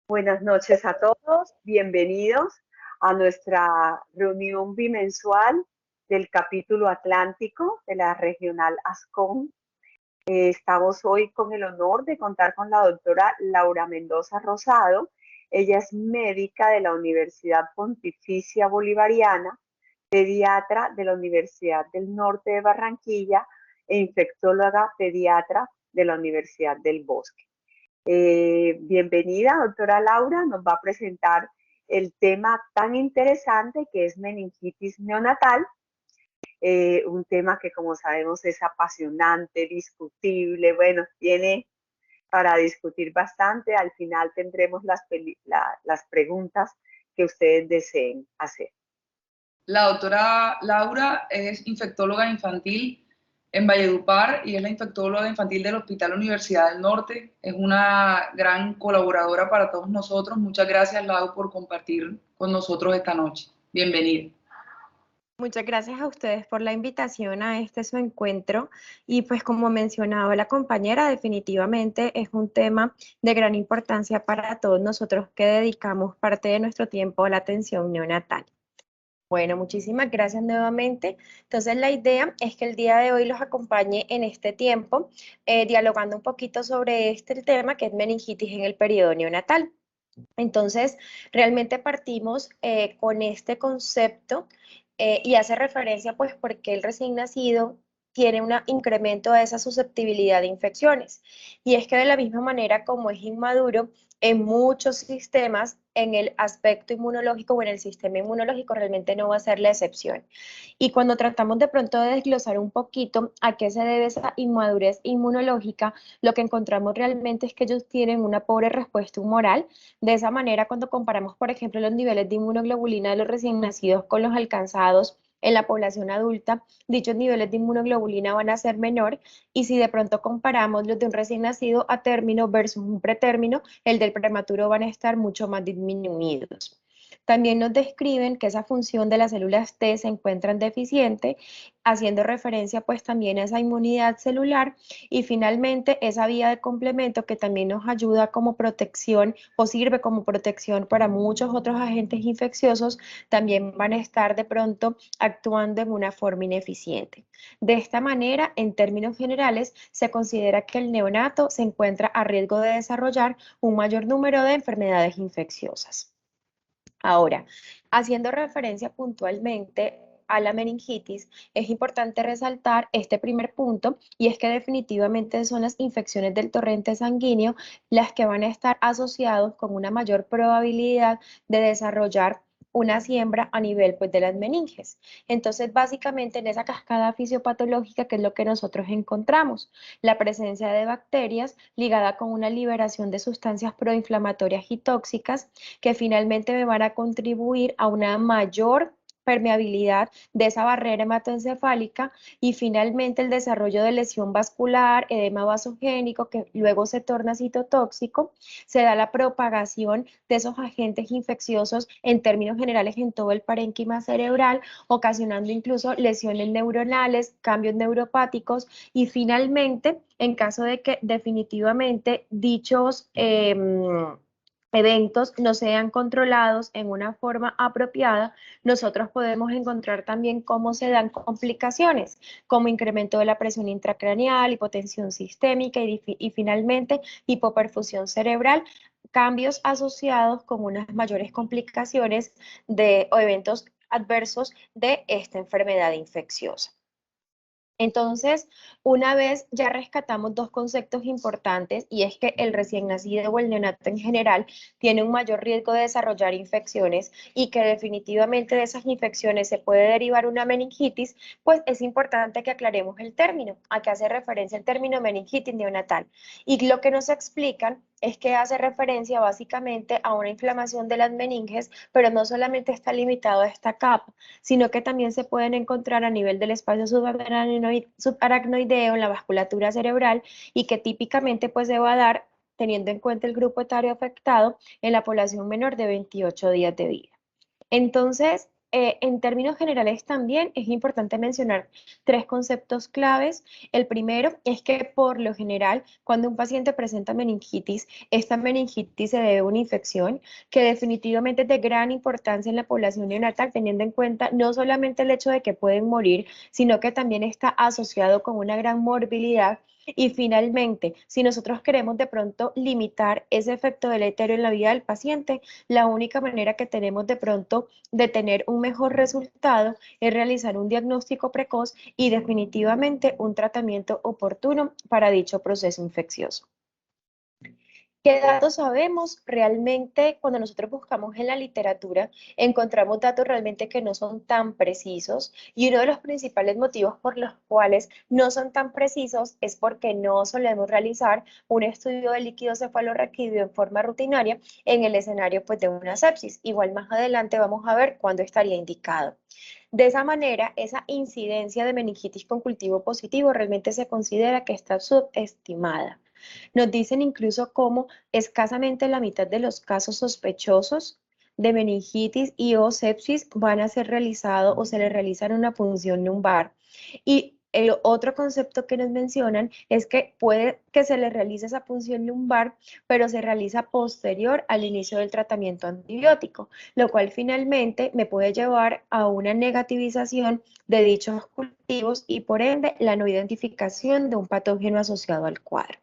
Buenas noches a todos, bienvenidos a nuestra reunión bimensual del capítulo Atlántico de la regional ASCON. Estamos hoy con el honor de contar con la doctora Laura Mendoza Rosado. Ella es médica de la Universidad Pontificia Bolivariana, pediatra de la Universidad del Norte de Barranquilla e infectóloga pediatra de la Universidad del Bosque. Bienvenida, doctora Laura, nos va a presentar el tema tan interesante que es meningitis neonatal, un tema que como sabemos es apasionante, discutible, bueno, tiene para discutir bastante, al final tendremos las preguntas que ustedes deseen hacer. La doctora Laura es infectóloga infantil en Valledupar y es la infectóloga infantil del Hospital Universidad del Norte. Es una gran colaboradora para todos nosotros. Muchas gracias, Lau, por compartir con nosotros esta noche. Bienvenida. Muchas gracias a ustedes por la invitación a este su encuentro y pues como mencionaba la compañera, definitivamente es un tema de gran importancia para todos nosotros que dedicamos parte de nuestro tiempo a la atención neonatal. Bueno, muchísimas gracias nuevamente. Entonces la idea es que el día de hoy los acompañe en este tiempo dialogando un poquito sobre este tema que es meningitis en el periodo neonatal. Entonces, realmente partimos con este concepto y hace referencia pues porque el recién nacido tiene un incremento de esa susceptibilidad de infecciones. Y es que de la misma manera como es inmaduro, en muchos sistemas, en el aspecto inmunológico o en el sistema inmunológico realmente no va a ser la excepción. Y cuando tratamos de pronto de desglosar un poquito a qué se debe esa inmadurez inmunológica, lo que encontramos realmente es que ellos tienen una pobre respuesta humoral. De esa manera, cuando comparamos, por ejemplo, los niveles de inmunoglobulina de los recién nacidos con los alcanzados en la población adulta, dichos niveles de inmunoglobulina van a ser menor y si de pronto comparamos los de un recién nacido a término versus un pretérmino, el del prematuro van a estar mucho más disminuidos. También nos describen que esa función de las células T se encuentra deficiente, haciendo referencia pues también a esa inmunidad celular y finalmente esa vía de complemento que también nos ayuda como protección o sirve como protección para muchos otros agentes infecciosos, también van a estar de pronto actuando en una forma ineficiente. De esta manera, en términos generales, se considera que el neonato se encuentra a riesgo de desarrollar un mayor número de enfermedades infecciosas. Ahora, haciendo referencia puntualmente a la meningitis, es importante resaltar este primer punto y es que definitivamente son las infecciones del torrente sanguíneo las que van a estar asociados con una mayor probabilidad de desarrollar una siembra a nivel pues, de las meninges. Entonces, básicamente en esa cascada fisiopatológica, que es lo que nosotros encontramos, la presencia de bacterias ligada con una liberación de sustancias proinflamatorias y tóxicas que finalmente me van a contribuir a una mayor permeabilidad de esa barrera hematoencefálica y finalmente el desarrollo de lesión vascular, edema vasogénico que luego se torna citotóxico, se da la propagación de esos agentes infecciosos en términos generales en todo el parénquima cerebral, ocasionando incluso lesiones neuronales, cambios neuropáticos y finalmente, en caso de que definitivamente dichos eventos no sean controlados en una forma apropiada, nosotros podemos encontrar también cómo se dan complicaciones, como incremento de la presión intracraneal, hipotensión sistémica y finalmente hipoperfusión cerebral, cambios asociados con unas mayores complicaciones o eventos adversos de esta enfermedad infecciosa. Entonces, una vez ya rescatamos dos conceptos importantes y es que el recién nacido o el neonato en general tiene un mayor riesgo de desarrollar infecciones y que definitivamente de esas infecciones se puede derivar una meningitis, pues es importante que aclaremos el término, a qué hace referencia el término meningitis neonatal. Y lo que nos explican es que hace referencia básicamente a una inflamación de las meninges, pero no solamente está limitado a esta capa, sino que también se pueden encontrar a nivel del espacio subaracnoideo en la vasculatura cerebral y que típicamente pues se va a dar teniendo en cuenta el grupo etario afectado en la población menor de 28 días de vida. Entonces, en términos generales también es importante mencionar 3 conceptos claves. El primero es que por lo general, cuando un paciente presenta meningitis, esta meningitis se debe a una infección que definitivamente es de gran importancia en la población neonatal, teniendo en cuenta no solamente el hecho de que pueden morir, sino que también está asociado con una gran morbilidad. Y finalmente, si nosotros queremos de pronto limitar ese efecto deleterio en la vida del paciente, la única manera que tenemos de pronto de tener un mejor resultado es realizar un diagnóstico precoz y definitivamente un tratamiento oportuno para dicho proceso infeccioso. ¿Qué datos sabemos? Realmente, cuando nosotros buscamos en la literatura, encontramos datos realmente que no son tan precisos, y uno de los principales motivos por los cuales no son tan precisos es porque no solemos realizar un estudio de líquido cefalorraquídeo en forma rutinaria en el escenario pues, de una sepsis. Igual más adelante vamos a ver cuándo estaría indicado. De esa manera, esa incidencia de meningitis con cultivo positivo realmente se considera que está subestimada. Nos dicen incluso cómo escasamente la mitad de los casos sospechosos de meningitis y o sepsis van a ser realizados o se les realizan una punción lumbar. Y el otro concepto que nos mencionan es que puede que se le realice esa punción lumbar, pero se realiza posterior al inicio del tratamiento antibiótico, lo cual finalmente me puede llevar a una negativización de dichos cultivos y por ende la no identificación de un patógeno asociado al cuadro.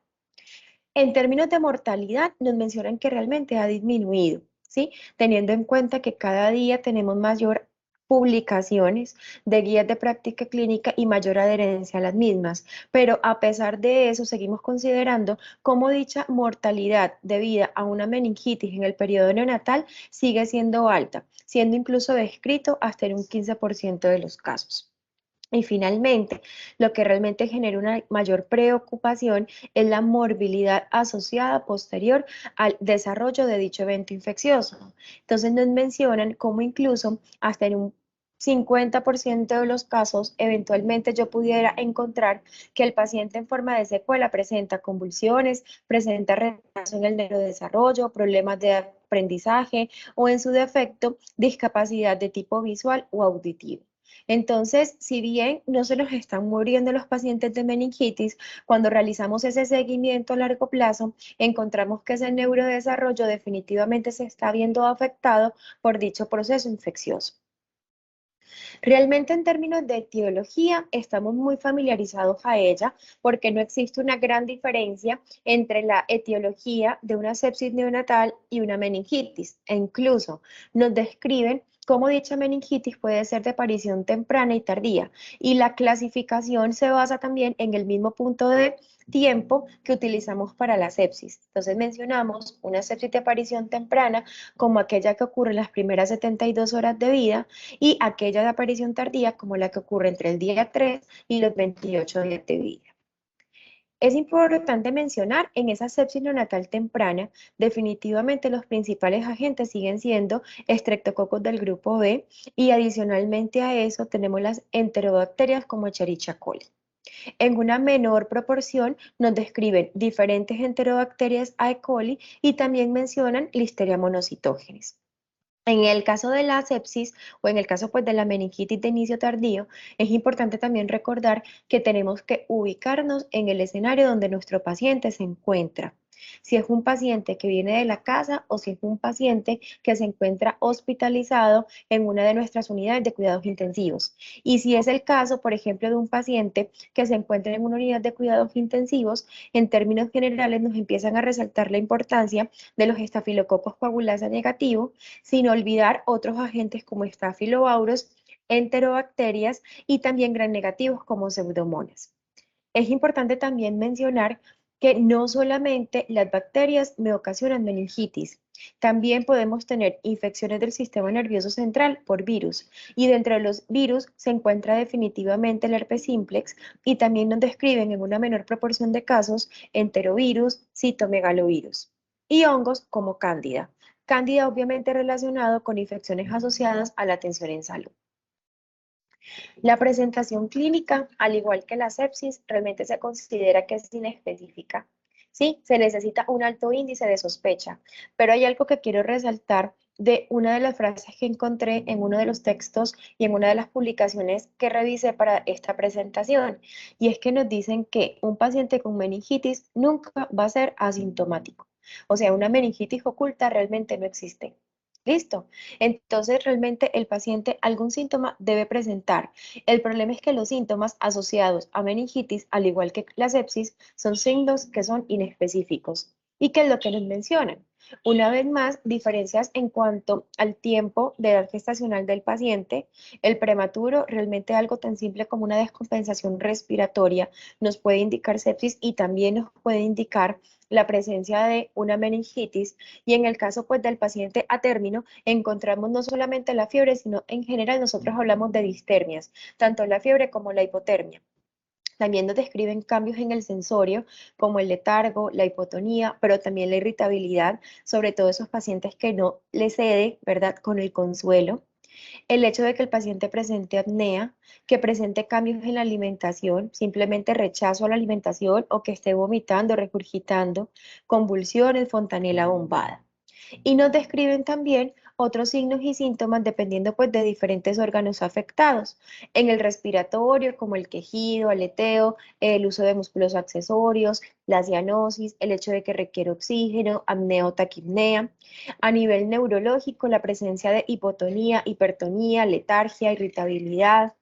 En términos de mortalidad, nos mencionan que realmente ha disminuido, ¿sí? Teniendo en cuenta que cada día tenemos mayor publicaciones de guías de práctica clínica y mayor adherencia a las mismas, pero a pesar de eso seguimos considerando cómo dicha mortalidad debida a una meningitis en el periodo neonatal sigue siendo alta, siendo incluso descrito hasta en un 15% de los casos. Y finalmente, lo que realmente genera una mayor preocupación es la morbilidad asociada posterior al desarrollo de dicho evento infeccioso. Entonces nos mencionan cómo incluso hasta en un 50% de los casos, eventualmente yo pudiera encontrar que el paciente en forma de secuela presenta convulsiones, presenta retraso en el neurodesarrollo, problemas de aprendizaje o en su defecto, discapacidad de tipo visual o auditivo. Entonces, si bien no se nos están muriendo los pacientes de meningitis, cuando realizamos ese seguimiento a largo plazo, encontramos que ese neurodesarrollo definitivamente se está viendo afectado por dicho proceso infeccioso. Realmente en términos de etiología estamos muy familiarizados a ella porque no existe una gran diferencia entre la etiología de una sepsis neonatal y una meningitis, e incluso nos describen cómo dicha meningitis puede ser de aparición temprana y tardía, y la clasificación se basa también en el mismo punto de tiempo que utilizamos para la sepsis. Entonces mencionamos una sepsis de aparición temprana como aquella que ocurre en las primeras 72 horas de vida, y aquella de aparición tardía como la que ocurre entre el día 3 y los 28 días de vida. Es importante mencionar en esa sepsis neonatal temprana, definitivamente los principales agentes siguen siendo estreptococos del grupo B, y adicionalmente a eso tenemos las enterobacterias como Escherichia coli. En una menor proporción nos describen diferentes enterobacterias E. coli y también mencionan Listeria monocytogenes. En el caso de la sepsis o en el caso pues de la meningitis de inicio tardío, es importante también recordar que tenemos que ubicarnos en el escenario donde nuestro paciente se encuentra. Si es un paciente que viene de la casa o si es un paciente que se encuentra hospitalizado en una de nuestras unidades de cuidados intensivos. Y si es el caso, por ejemplo, de un paciente que se encuentra en una unidad de cuidados intensivos, en términos generales nos empiezan a resaltar la importancia de los estafilococos coagulasa negativo, sin olvidar otros agentes como estafilobaurus, enterobacterias y también gram negativos como pseudomonas. Es importante también mencionar que no solamente las bacterias me ocasionan meningitis, también podemos tener infecciones del sistema nervioso central por virus, y dentro de los virus se encuentra definitivamente el herpes simplex, y también nos describen en una menor proporción de casos enterovirus, citomegalovirus y hongos como cándida. Cándida obviamente relacionado con infecciones asociadas a la atención en salud. La presentación clínica, al igual que la sepsis, realmente se considera que es inespecífica. ¿sí? Se necesita un alto índice de sospecha. Pero hay algo que quiero resaltar de una de las frases que encontré en uno de los textos y en una de las publicaciones que revisé para esta presentación, y es que nos dicen que un paciente con meningitis nunca va a ser asintomático. O sea, una meningitis oculta realmente no existe. ¿Listo? Entonces, realmente el paciente algún síntoma debe presentar. El problema es que los síntomas asociados a meningitis, al igual que la sepsis, son signos que son inespecíficos. ¿Y qué es lo que nos mencionan? Una vez más, diferencias en cuanto al tiempo de edad gestacional del paciente. El prematuro, realmente algo tan simple como una descompensación respiratoria, nos puede indicar sepsis y también nos puede indicar la presencia de una meningitis, y en el caso pues del paciente a término encontramos no solamente la fiebre, sino en general nosotros hablamos de distermias, tanto la fiebre como la hipotermia. También nos describen cambios en el sensorio, como el letargo, la hipotonía, pero también la irritabilidad, sobre todo esos pacientes que no le cede, ¿verdad?, con el consuelo. El hecho de que el paciente presente apnea, que presente cambios en la alimentación, simplemente rechazo a la alimentación o que esté vomitando, regurgitando, convulsiones, fontanela bombada. Y nos describen también otros signos y síntomas dependiendo pues de diferentes órganos afectados. En el respiratorio, como el quejido, aleteo, el uso de músculos accesorios, la cianosis, el hecho de que requiere oxígeno, apnea o taquipnea. A nivel neurológico, la presencia de hipotonía, hipertonía, letargia, irritabilidad,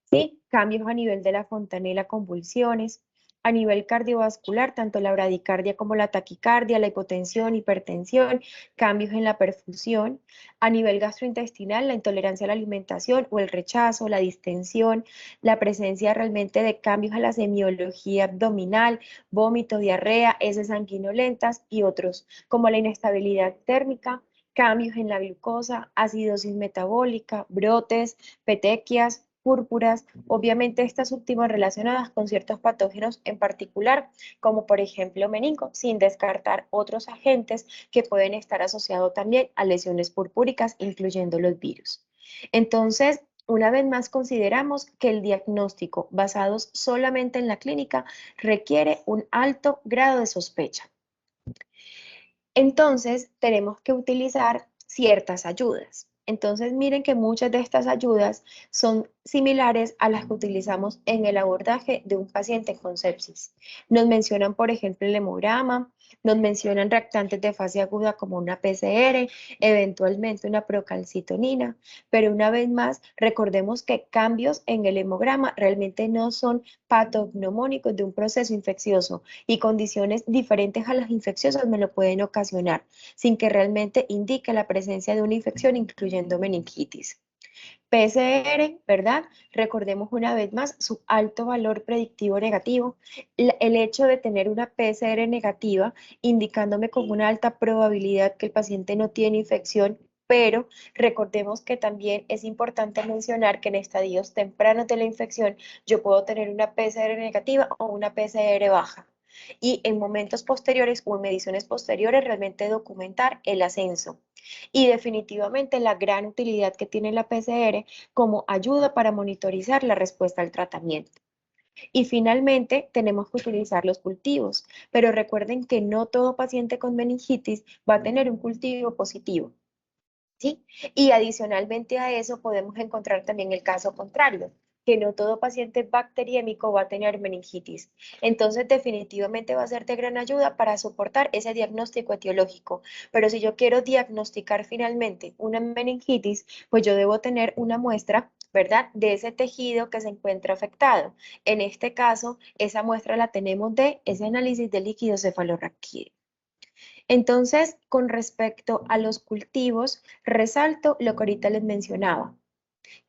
¿sí? Cambios a nivel de la fontanela, convulsiones. A nivel cardiovascular, tanto la bradicardia como la taquicardia, la hipotensión, hipertensión, cambios en la perfusión. A nivel gastrointestinal, la intolerancia a la alimentación o el rechazo, la distensión, la presencia realmente de cambios a la semiología abdominal, vómito, diarrea, heces sanguinolentas y otros, como la inestabilidad térmica, cambios en la glucosa, acidosis metabólica, brotes, petequias, púrpuras, obviamente estas últimas relacionadas con ciertos patógenos en particular, como por ejemplo meningo, sin descartar otros agentes que pueden estar asociados también a lesiones purpúricas, incluyendo los virus. Entonces, una vez más consideramos que el diagnóstico basado solamente en la clínica requiere un alto grado de sospecha. Entonces, tenemos que utilizar ciertas ayudas. Entonces, miren que muchas de estas ayudas son similares a las que utilizamos en el abordaje de un paciente con sepsis. Nos mencionan, por ejemplo, el hemograma, nos mencionan reactantes de fase aguda como una PCR, eventualmente una procalcitonina, pero una vez más, recordemos que cambios en el hemograma realmente no son patognomónicos de un proceso infeccioso, y condiciones diferentes a las infecciosas me lo pueden ocasionar, sin que realmente indique la presencia de una infección, incluyendo meningitis. PCR, ¿verdad? Recordemos una vez más su alto valor predictivo negativo. El hecho de tener una PCR negativa indicándome con una alta probabilidad que el paciente no tiene infección, pero recordemos que también es importante mencionar que en estadios tempranos de la infección yo puedo tener una PCR negativa o una PCR baja. Y en momentos posteriores o en mediciones posteriores realmente documentar el ascenso. Y definitivamente la gran utilidad que tiene la PCR como ayuda para monitorizar la respuesta al tratamiento. Y finalmente tenemos que utilizar los cultivos, pero recuerden que no todo paciente con meningitis va a tener un cultivo positivo, ¿sí? Y adicionalmente a eso podemos encontrar también el caso contrario, que no todo paciente bacteriémico va a tener meningitis. Entonces, definitivamente va a ser de gran ayuda para soportar ese diagnóstico etiológico. Pero si yo quiero diagnosticar finalmente una meningitis, pues yo debo tener una muestra, ¿verdad?, de ese tejido que se encuentra afectado. En este caso, esa muestra la tenemos de ese análisis de líquido cefalorraquídeo. Entonces, con respecto a los cultivos, resalto lo que ahorita les mencionaba.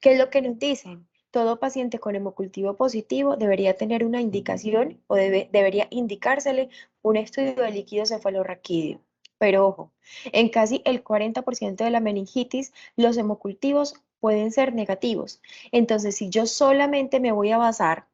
¿Qué es lo que nos dicen? Todo paciente con hemocultivo positivo debería tener una indicación o debería indicársele un estudio de líquido cefalorraquídeo. Pero ojo, en casi el 40% de la meningitis, los hemocultivos pueden ser negativos. Entonces, si yo solamente me voy a basar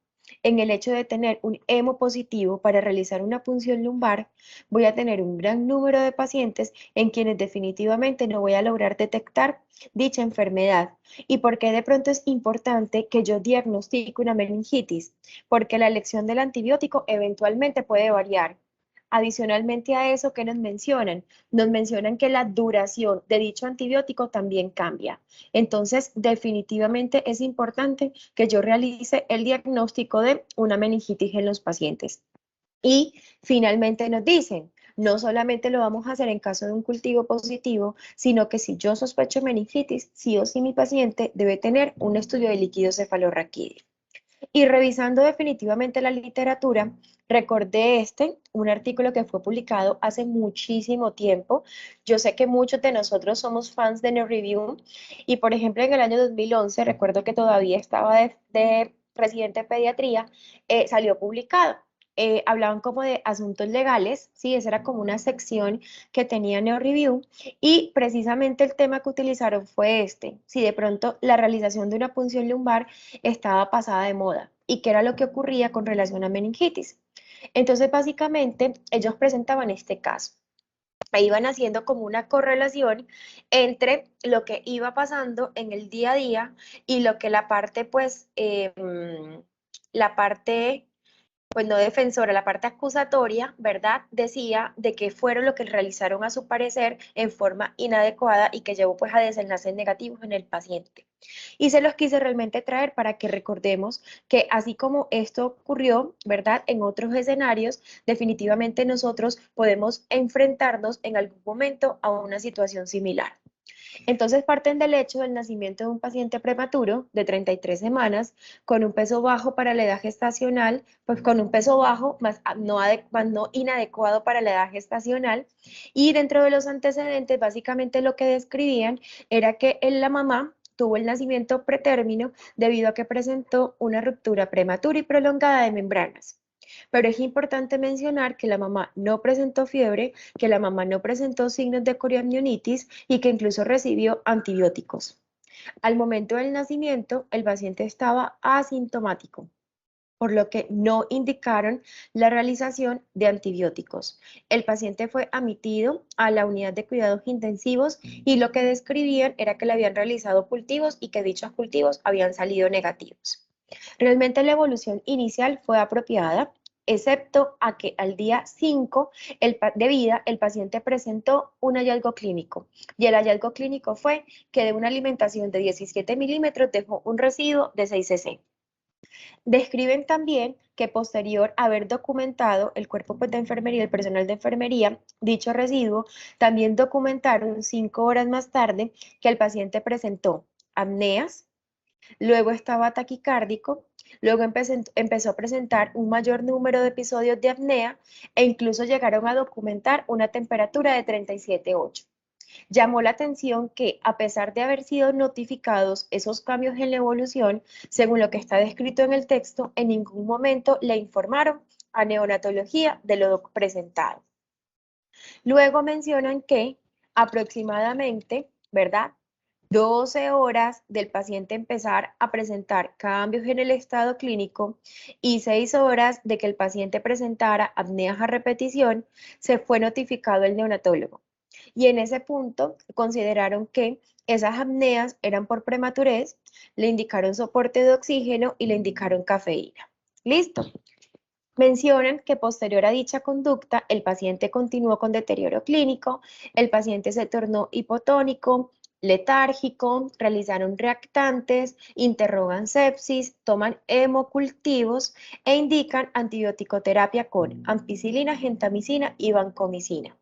en el hecho de tener un hemo positivo para realizar una punción lumbar, voy a tener un gran número de pacientes en quienes definitivamente no voy a lograr detectar dicha enfermedad. ¿Y por qué de pronto es importante que yo diagnostique una meningitis? Porque la elección del antibiótico eventualmente puede variar. adicionalmente a eso, ¿qué nos mencionan? Nos mencionan que la duración de dicho antibiótico también cambia. Entonces, definitivamente es importante que yo realice el diagnóstico de una meningitis en los pacientes. Y finalmente nos dicen, no solamente lo vamos a hacer en caso de un cultivo positivo, sino que si yo sospecho meningitis, sí o sí mi paciente debe tener un estudio de líquido cefalorraquídeo. Y revisando definitivamente la literatura, recordé un artículo que fue publicado hace muchísimo tiempo. Yo sé que muchos de nosotros somos fans de NeoReview y, por ejemplo, en el año 2011, recuerdo que todavía estaba de residente de pediatría, salió publicado. Hablaban como de asuntos legales, ¿sí? Esa era como una sección que tenía NeoReview y precisamente el tema que utilizaron fue si de pronto la realización de una punción lumbar estaba pasada de moda y qué era lo que ocurría con relación a meningitis. Entonces, básicamente, ellos presentaban este caso. Iban haciendo como una correlación entre lo que iba pasando en el día a día y lo que la parte, pues, la parte pues no defensora, la parte acusatoria, ¿verdad? Decía de que fueron lo que realizaron a su parecer en forma inadecuada y que llevó pues a desenlaces negativos en el paciente. Y se los quise realmente traer para que recordemos que así como esto ocurrió, ¿verdad? En otros escenarios, definitivamente nosotros podemos enfrentarnos en algún momento a una situación similar. Entonces parten del hecho del nacimiento de un paciente prematuro de 33 semanas con un peso bajo para la edad gestacional, pues con un peso bajo más no inadecuado para la edad gestacional, y dentro de los antecedentes básicamente lo que describían era que la mamá tuvo el nacimiento pretérmino debido a que presentó una ruptura prematura y prolongada de membranas. Pero es importante mencionar que la mamá no presentó fiebre, que la mamá no presentó signos de coriamnionitis y que incluso recibió antibióticos. Al momento del nacimiento, el paciente estaba asintomático, por lo que no indicaron la realización de antibióticos. El paciente fue admitido a la unidad de cuidados intensivos y lo que describían era que le habían realizado cultivos y que dichos cultivos habían salido negativos. Realmente la evolución inicial fue apropiada, excepto a que al día 5 de vida el paciente presentó un hallazgo clínico y el hallazgo clínico fue que de una alimentación de 17 milímetros dejó un residuo de 6 cc. Describen también que posterior a haber documentado el cuerpo de enfermería, el personal de enfermería, dicho residuo, también documentaron 5 horas más tarde que el paciente presentó apneas, luego estaba taquicárdico, luego empezó a presentar un mayor número de episodios de apnea e incluso llegaron a documentar una temperatura de 37,8. Llamó la atención que, a pesar de haber sido notificados esos cambios en la evolución, según lo que está descrito en el texto, en ningún momento le informaron a neonatología de lo presentado. Luego mencionan que aproximadamente, ¿verdad?, 12 horas del paciente empezar a presentar cambios en el estado clínico y 6 horas de que el paciente presentara apneas a repetición, se fue notificado el neonatólogo. Y en ese punto consideraron que esas apneas eran por prematurez, le indicaron soporte de oxígeno y le indicaron cafeína. ¿Listo? Mencionan que posterior a dicha conducta, el paciente continuó con deterioro clínico, el paciente se tornó hipotónico, letárgico, realizaron reactantes, interrogan sepsis, toman hemocultivos e indican antibioticoterapia con ampicilina, gentamicina y vancomicina.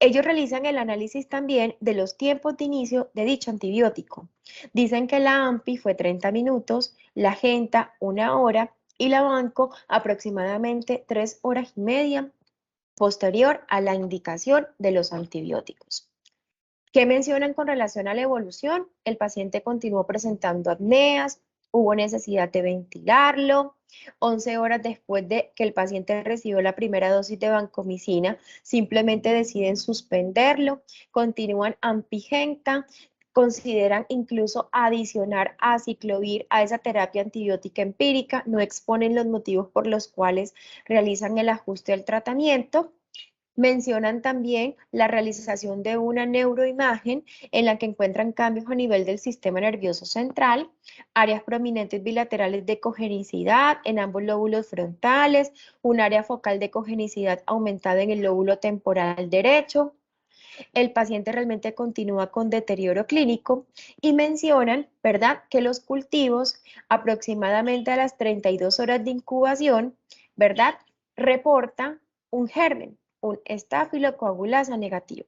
Ellos realizan el análisis también de los tiempos de inicio de dicho antibiótico. Dicen que la AMPI fue 30 minutos, la Genta 1 hora y la Vanco aproximadamente 3 horas y media posterior a la indicación de los antibióticos. ¿Qué mencionan con relación a la evolución? El paciente continuó presentando apneas, hubo necesidad de ventilarlo. 11 horas después de que el paciente recibió la primera dosis de vancomicina, simplemente deciden suspenderlo, continúan ampigenta, consideran incluso adicionar aciclovir a esa terapia antibiótica empírica, no exponen los motivos por los cuales realizan el ajuste al tratamiento. Mencionan también la realización de una neuroimagen en la que encuentran cambios a nivel del sistema nervioso central, áreas prominentes bilaterales de cogenicidad en ambos lóbulos frontales, un área focal de cogenicidad aumentada en el lóbulo temporal derecho. El paciente realmente continúa con deterioro clínico y mencionan, ¿verdad?, que los cultivos aproximadamente a las 32 horas de incubación, ¿verdad?, reportan un germen, un estafilocoagulasa negativo.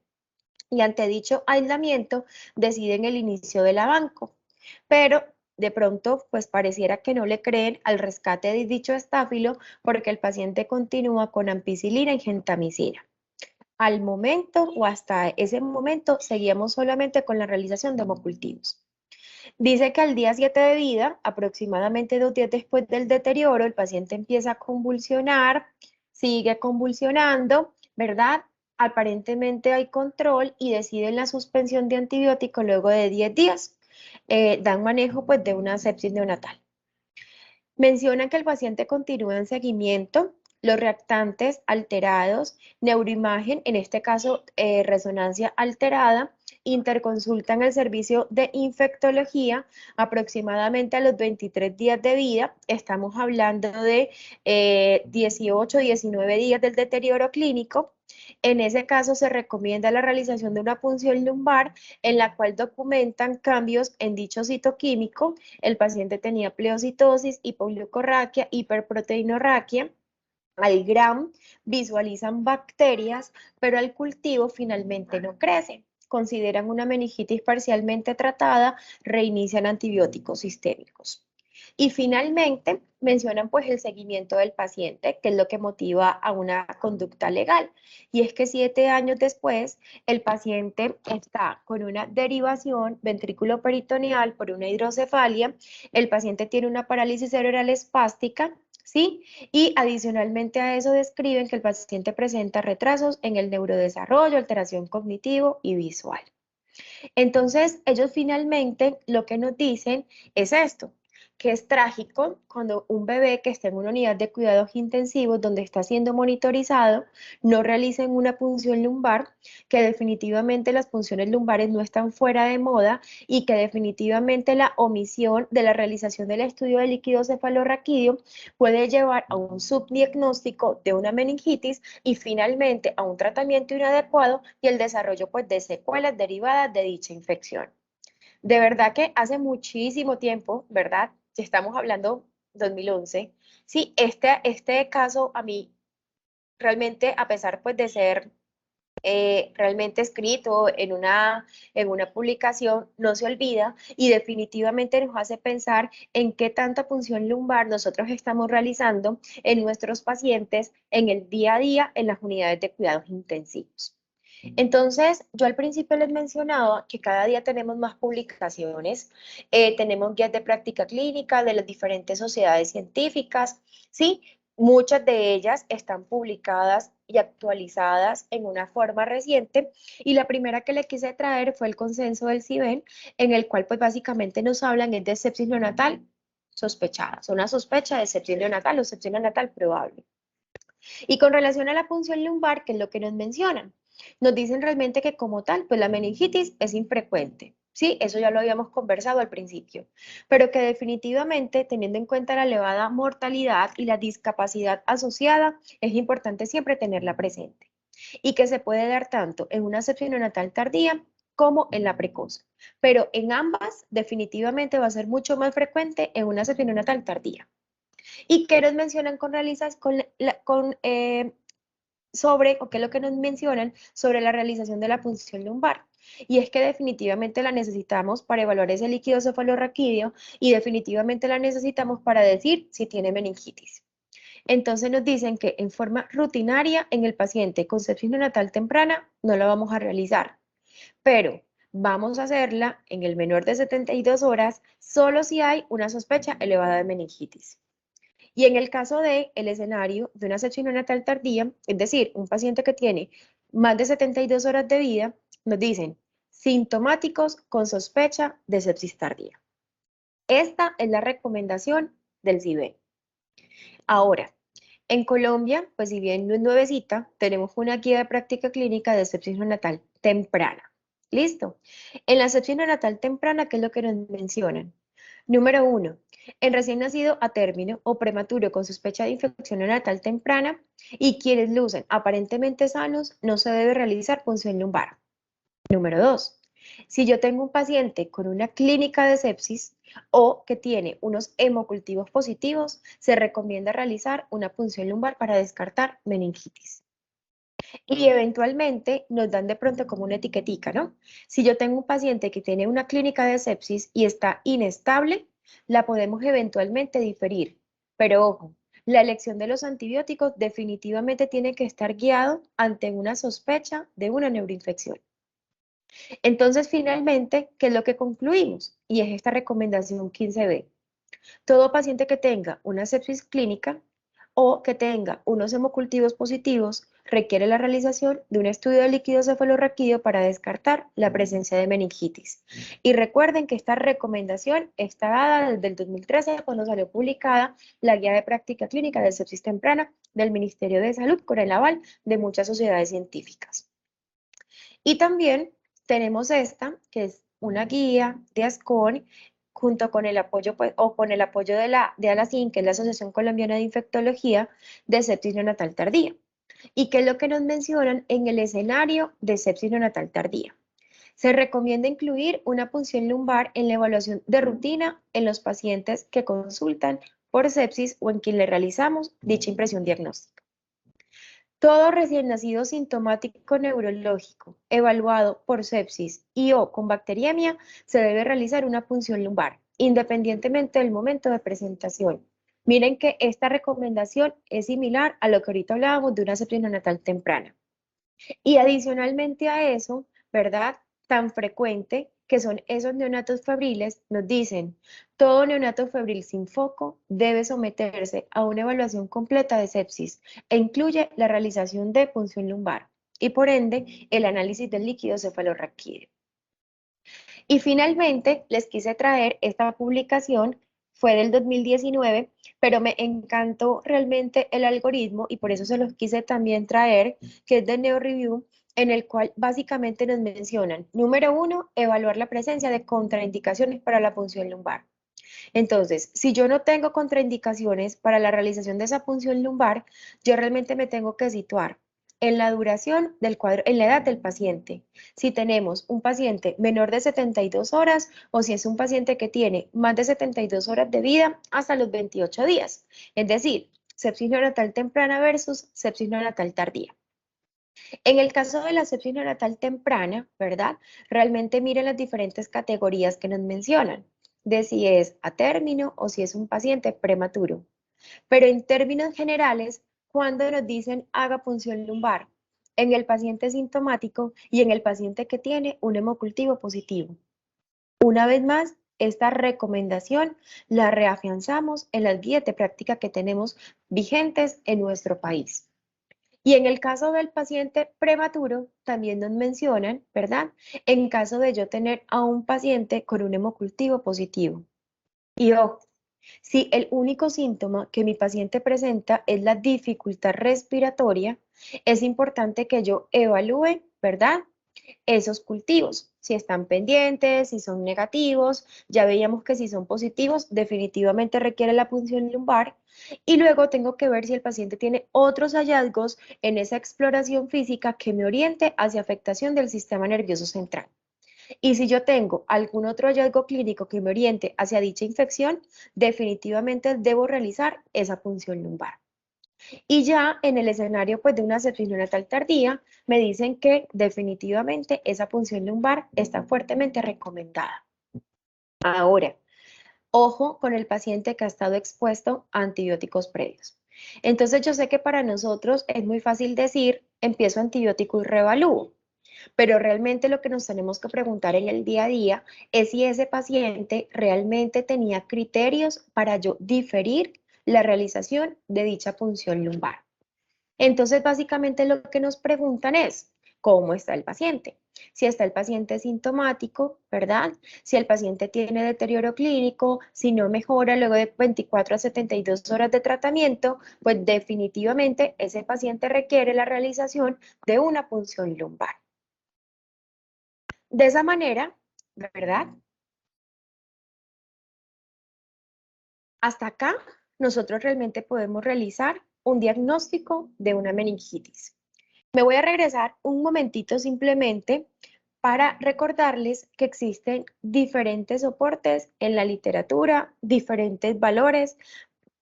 Y ante dicho aislamiento deciden el inicio del abanco, pero de pronto pues pareciera que no le creen al rescate de dicho estáfilo porque el paciente continúa con ampicilina y gentamicina. Al momento o hasta ese momento seguíamos solamente con la realización de hemocultivos. Dice que al día 7 de vida, aproximadamente 2 días después del deterioro, el paciente empieza a convulsionar, sigue convulsionando, ¿verdad? Aparentemente hay control y deciden la suspensión de antibiótico luego de 10 días. Dan manejo pues de una sepsis neonatal. Mencionan que el paciente continúa en seguimiento, los reactantes alterados, neuroimagen, en este caso resonancia alterada, interconsulta en el servicio de infectología aproximadamente a los 23 días de vida. Estamos hablando de 18, 19 días del deterioro clínico. En ese caso se recomienda la realización de una punción lumbar en la cual documentan cambios en dicho citoquímico. El paciente tenía pleocitosis, hipoglucorraquia, hiperproteinorraquia. Al GRAM visualizan bacterias, pero al cultivo finalmente no crece. Consideran una meningitis parcialmente tratada, reinician antibióticos sistémicos. Y finalmente mencionan pues el seguimiento del paciente, que es lo que motiva a una conducta legal. Y es que 7 años después, el paciente está con una derivación ventrículo-peritoneal por una hidrocefalia, el paciente tiene una parálisis cerebral espástica, ¿sí? Y adicionalmente a eso describen que el paciente presenta retrasos en el neurodesarrollo, alteración cognitivo y visual. Entonces, ellos finalmente lo que nos dicen es esto, que es trágico cuando un bebé que está en una unidad de cuidados intensivos donde está siendo monitorizado no realicen una punción lumbar, que definitivamente las punciones lumbares no están fuera de moda y que definitivamente la omisión de la realización del estudio de líquido cefalorraquídeo puede llevar a un subdiagnóstico de una meningitis y finalmente a un tratamiento inadecuado y el desarrollo pues, de secuelas derivadas de dicha infección. De verdad que hace muchísimo tiempo, ¿verdad? Si estamos hablando 2011, sí, este caso a mí realmente, a pesar pues de ser realmente escrito en una publicación, no se olvida y definitivamente nos hace pensar en qué tanta punción lumbar nosotros estamos realizando en nuestros pacientes en el día a día en las unidades de cuidados intensivos. Entonces, yo al principio les mencionaba que cada día tenemos más publicaciones, tenemos guías de práctica clínica de las diferentes sociedades científicas, ¿sí? Muchas de ellas están publicadas y actualizadas en una forma reciente y la primera que le quise traer fue el consenso del CIBEN, en el cual pues básicamente nos hablan es de sepsis neonatal sospechada, es una sospecha de sepsis neonatal o sepsis neonatal probable. Y con relación a la punción lumbar, ¿qué es lo que nos mencionan? Nos dicen realmente que como tal, pues la meningitis es infrecuente. Sí, eso ya lo habíamos conversado al principio, pero que definitivamente, teniendo en cuenta la elevada mortalidad y la discapacidad asociada, es importante siempre tenerla presente. Y que se puede dar tanto en una sepsis neonatal tardía como en la precoz. Pero en ambas, definitivamente va a ser mucho más frecuente en una sepsis neonatal tardía. ¿Y qué nos mencionan sobre, o qué es lo que nos mencionan sobre la realización de la punción lumbar? Y es que definitivamente la necesitamos para evaluar ese líquido cefalorraquídeo y definitivamente la necesitamos para decir si tiene meningitis. Entonces nos dicen que en forma rutinaria en el paciente con sepsis neonatal temprana no la vamos a realizar, pero vamos a hacerla en el menor de 72 horas solo si hay una sospecha elevada de meningitis. Y en el caso del escenario de una sepsis neonatal tardía, es decir, un paciente que tiene más de 72 horas de vida, nos dicen sintomáticos con sospecha de sepsis tardía. Esta es la recomendación del CIBEN. Ahora, En Colombia, pues si bien no es nuevecita, tenemos una guía de práctica clínica de sepsis neonatal temprana. ¿Listo? En la sepsis neonatal temprana, ¿qué es lo que nos mencionan? Número 1, en recién nacido a término o prematuro con sospecha de infección neonatal temprana y quienes lucen aparentemente sanos, no se debe realizar punción lumbar. Número 2, si yo tengo un paciente con una clínica de sepsis o que tiene unos hemocultivos positivos, se recomienda realizar una punción lumbar para descartar meningitis. Y eventualmente nos dan de pronto como una etiquetica, ¿no? Si yo tengo un paciente que tiene una clínica de sepsis y está inestable, la podemos eventualmente diferir. Pero ojo, la elección de los antibióticos definitivamente tiene que estar guiado ante una sospecha de una neuroinfección. Entonces, finalmente, ¿qué es lo que concluimos? Y es esta recomendación 15B. Todo paciente que tenga una sepsis clínica o que tenga unos hemocultivos positivos requiere la realización de un estudio de líquido cefalorraquídeo para descartar la presencia de meningitis. Y recuerden que esta recomendación está dada desde el 2013 cuando salió publicada la Guía de Práctica Clínica de Sepsis Temprana del Ministerio de Salud con el aval de muchas sociedades científicas. Y también tenemos esta, que es una guía de ASCON, junto con el apoyo, pues, o con el apoyo de ALACIN, que es la Asociación Colombiana de Infectología de Sepsis Neonatal Tardía. ¿Y qué es lo que nos mencionan en el escenario de sepsis neonatal tardía? Se recomienda incluir una punción lumbar en la evaluación de rutina en los pacientes que consultan por sepsis o en quien le realizamos dicha impresión diagnóstica. Todo recién nacido sintomático neurológico evaluado por sepsis y o con bacteriemia se debe realizar una punción lumbar, independientemente del momento de presentación. Miren que esta recomendación es similar a lo que ahorita hablábamos de una sepsis neonatal temprana. Y adicionalmente a eso, ¿verdad? Tan frecuente que son esos neonatos febriles, nos dicen, todo neonato febril sin foco debe someterse a una evaluación completa de sepsis e incluye la realización de punción lumbar y por ende el análisis del líquido cefalorraquídeo. Y finalmente les quise traer esta publicación, fue del 2019, pero me encantó realmente el algoritmo y por eso se los quise también traer, que es de NeoReview, en el cual básicamente nos mencionan, número 1, evaluar la presencia de contraindicaciones para la punción lumbar. Entonces, si yo no tengo contraindicaciones para la realización de esa punción lumbar, yo realmente me tengo que situar en la duración del cuadro, en la edad del paciente. Si tenemos un paciente menor de 72 horas o si es un paciente que tiene más de 72 horas de vida hasta los 28 días. Es decir, sepsis neonatal temprana versus sepsis neonatal tardía. En el caso de la sepsis neonatal temprana, ¿verdad? Realmente miren las diferentes categorías que nos mencionan, de si es a término o si es un paciente prematuro. Pero en términos generales, cuando nos dicen haga punción lumbar, en el paciente sintomático y en el paciente que tiene un hemocultivo positivo. Una vez más, esta recomendación la reafianzamos en las guías de práctica que tenemos vigentes en nuestro país. Y en el caso del paciente prematuro, también nos mencionan, ¿verdad? En caso de yo tener a un paciente con un hemocultivo positivo. Y ojo, si el único síntoma que mi paciente presenta es la dificultad respiratoria, es importante que yo evalúe, ¿verdad? Esos cultivos, si están pendientes, si son negativos, ya veíamos que si son positivos, definitivamente requiere la punción lumbar y luego tengo que ver si el paciente tiene otros hallazgos en esa exploración física que me oriente hacia afectación del sistema nervioso central. Y si yo tengo algún otro hallazgo clínico que me oriente hacia dicha infección, definitivamente debo realizar esa punción lumbar. Y ya en el escenario pues, de una sepsis neonatal tardía, me dicen que definitivamente esa punción lumbar está fuertemente recomendada. Ahora, ojo con el paciente que ha estado expuesto a antibióticos previos. Entonces yo sé que para nosotros es muy fácil decir, empiezo antibiótico y reevalúo. Pero realmente lo que nos tenemos que preguntar en el día a día es si ese paciente realmente tenía criterios para yo diferir la realización de dicha punción lumbar. Entonces, básicamente lo que nos preguntan es, ¿cómo está el paciente? si está el paciente sintomático, ¿verdad? Si el paciente tiene deterioro clínico, si no mejora luego de 24 a 72 horas de tratamiento, pues definitivamente ese paciente requiere la realización de una punción lumbar. De esa manera, ¿verdad? Hasta acá, nosotros realmente podemos realizar un diagnóstico de una meningitis. Me voy a regresar un momentito simplemente para recordarles que existen diferentes soportes en la literatura, diferentes valores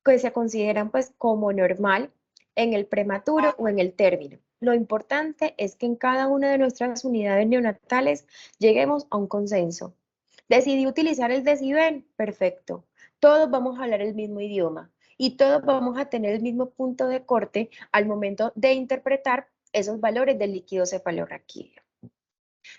que se consideran pues como normal en el prematuro o en el término. Lo importante es que en cada una de nuestras unidades neonatales lleguemos a un consenso. Decidí utilizar el Deciben, perfecto. Todos vamos a hablar el mismo idioma y todos vamos a tener el mismo punto de corte al momento de interpretar esos valores del líquido cefalorraquídeo.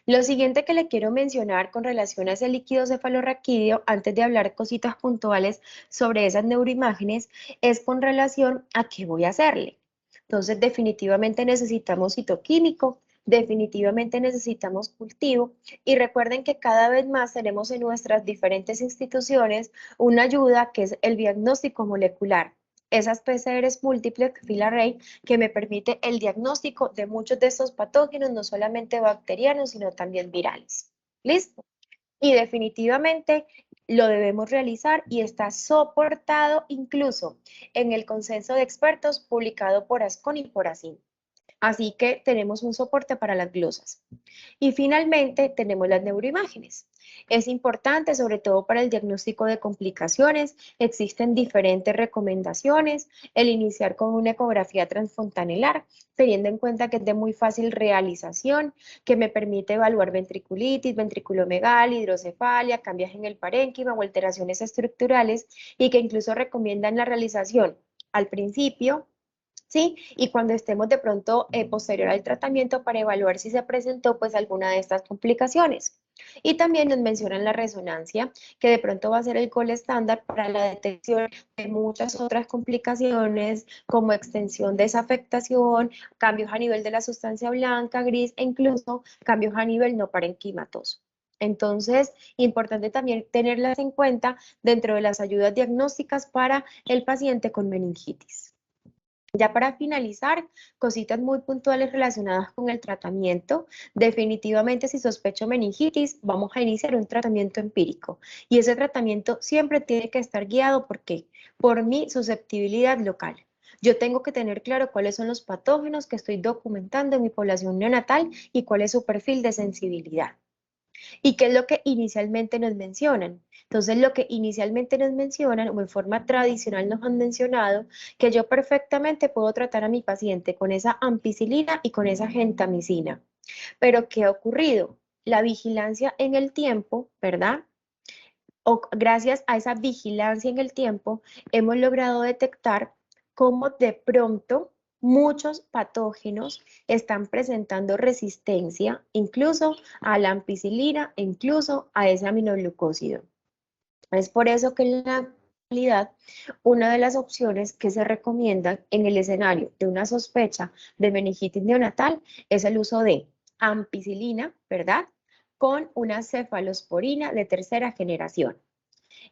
Lo siguiente que le quiero mencionar con relación a ese líquido cefalorraquídeo, antes de hablar cositas puntuales sobre esas neuroimágenes, es con relación a qué voy a hacerle. Entonces, definitivamente necesitamos citoquímico, definitivamente necesitamos cultivo y recuerden que cada vez más tenemos en nuestras diferentes instituciones una ayuda que es el diagnóstico molecular. Esas PCRs múltiples fill array que me permite el diagnóstico de muchos de estos patógenos, no solamente bacterianos, sino también virales. ¿Listo? Y definitivamente lo debemos realizar y está soportado incluso en el consenso de expertos publicado por ASCON y por ASIN. Así que tenemos un soporte para las glosas. Y finalmente tenemos las neuroimágenes. Es importante, sobre todo para el diagnóstico de complicaciones, existen diferentes recomendaciones, el iniciar con una ecografía transfontanelar, teniendo en cuenta que es de muy fácil realización, que me permite evaluar ventriculitis, ventriculomegalia, hidrocefalia, cambios en el parénquima o alteraciones estructurales, y que incluso recomiendan la realización al principio, ¿sí? Y cuando estemos de pronto posterior al tratamiento para evaluar si se presentó pues alguna de estas complicaciones. Y también nos mencionan la resonancia, que de pronto va a ser el gol estándar para la detección de muchas otras complicaciones, como extensión de esa afectación, cambios a nivel de la sustancia blanca, gris e incluso cambios a nivel no parenquimatoso. Entonces, importante también tenerlas en cuenta dentro de las ayudas diagnósticas para el paciente con meningitis. Ya para finalizar, cositas muy puntuales relacionadas con el tratamiento. Definitivamente, si sospecho meningitis, vamos a iniciar un tratamiento empírico. Y ese tratamiento siempre tiene que estar guiado, ¿por qué? Por mi susceptibilidad local. Yo tengo que tener claro cuáles son los patógenos que estoy documentando en mi población neonatal y cuál es su perfil de sensibilidad. ¿Y qué es lo que inicialmente nos mencionan? Entonces, lo que inicialmente nos mencionan, o en forma tradicional nos han mencionado, que yo perfectamente puedo tratar a mi paciente con esa ampicilina y con esa gentamicina. Pero, ¿qué ha ocurrido? La vigilancia en el tiempo, ¿verdad? O gracias a esa vigilancia en el tiempo, hemos logrado detectar cómo de pronto muchos patógenos están presentando resistencia, incluso a la ampicilina, incluso a ese aminoglucósido. Es por eso que en la actualidad, una de las opciones que se recomiendan en el escenario de una sospecha de meningitis neonatal es el uso de ampicilina, ¿verdad? Con una cefalosporina de tercera generación.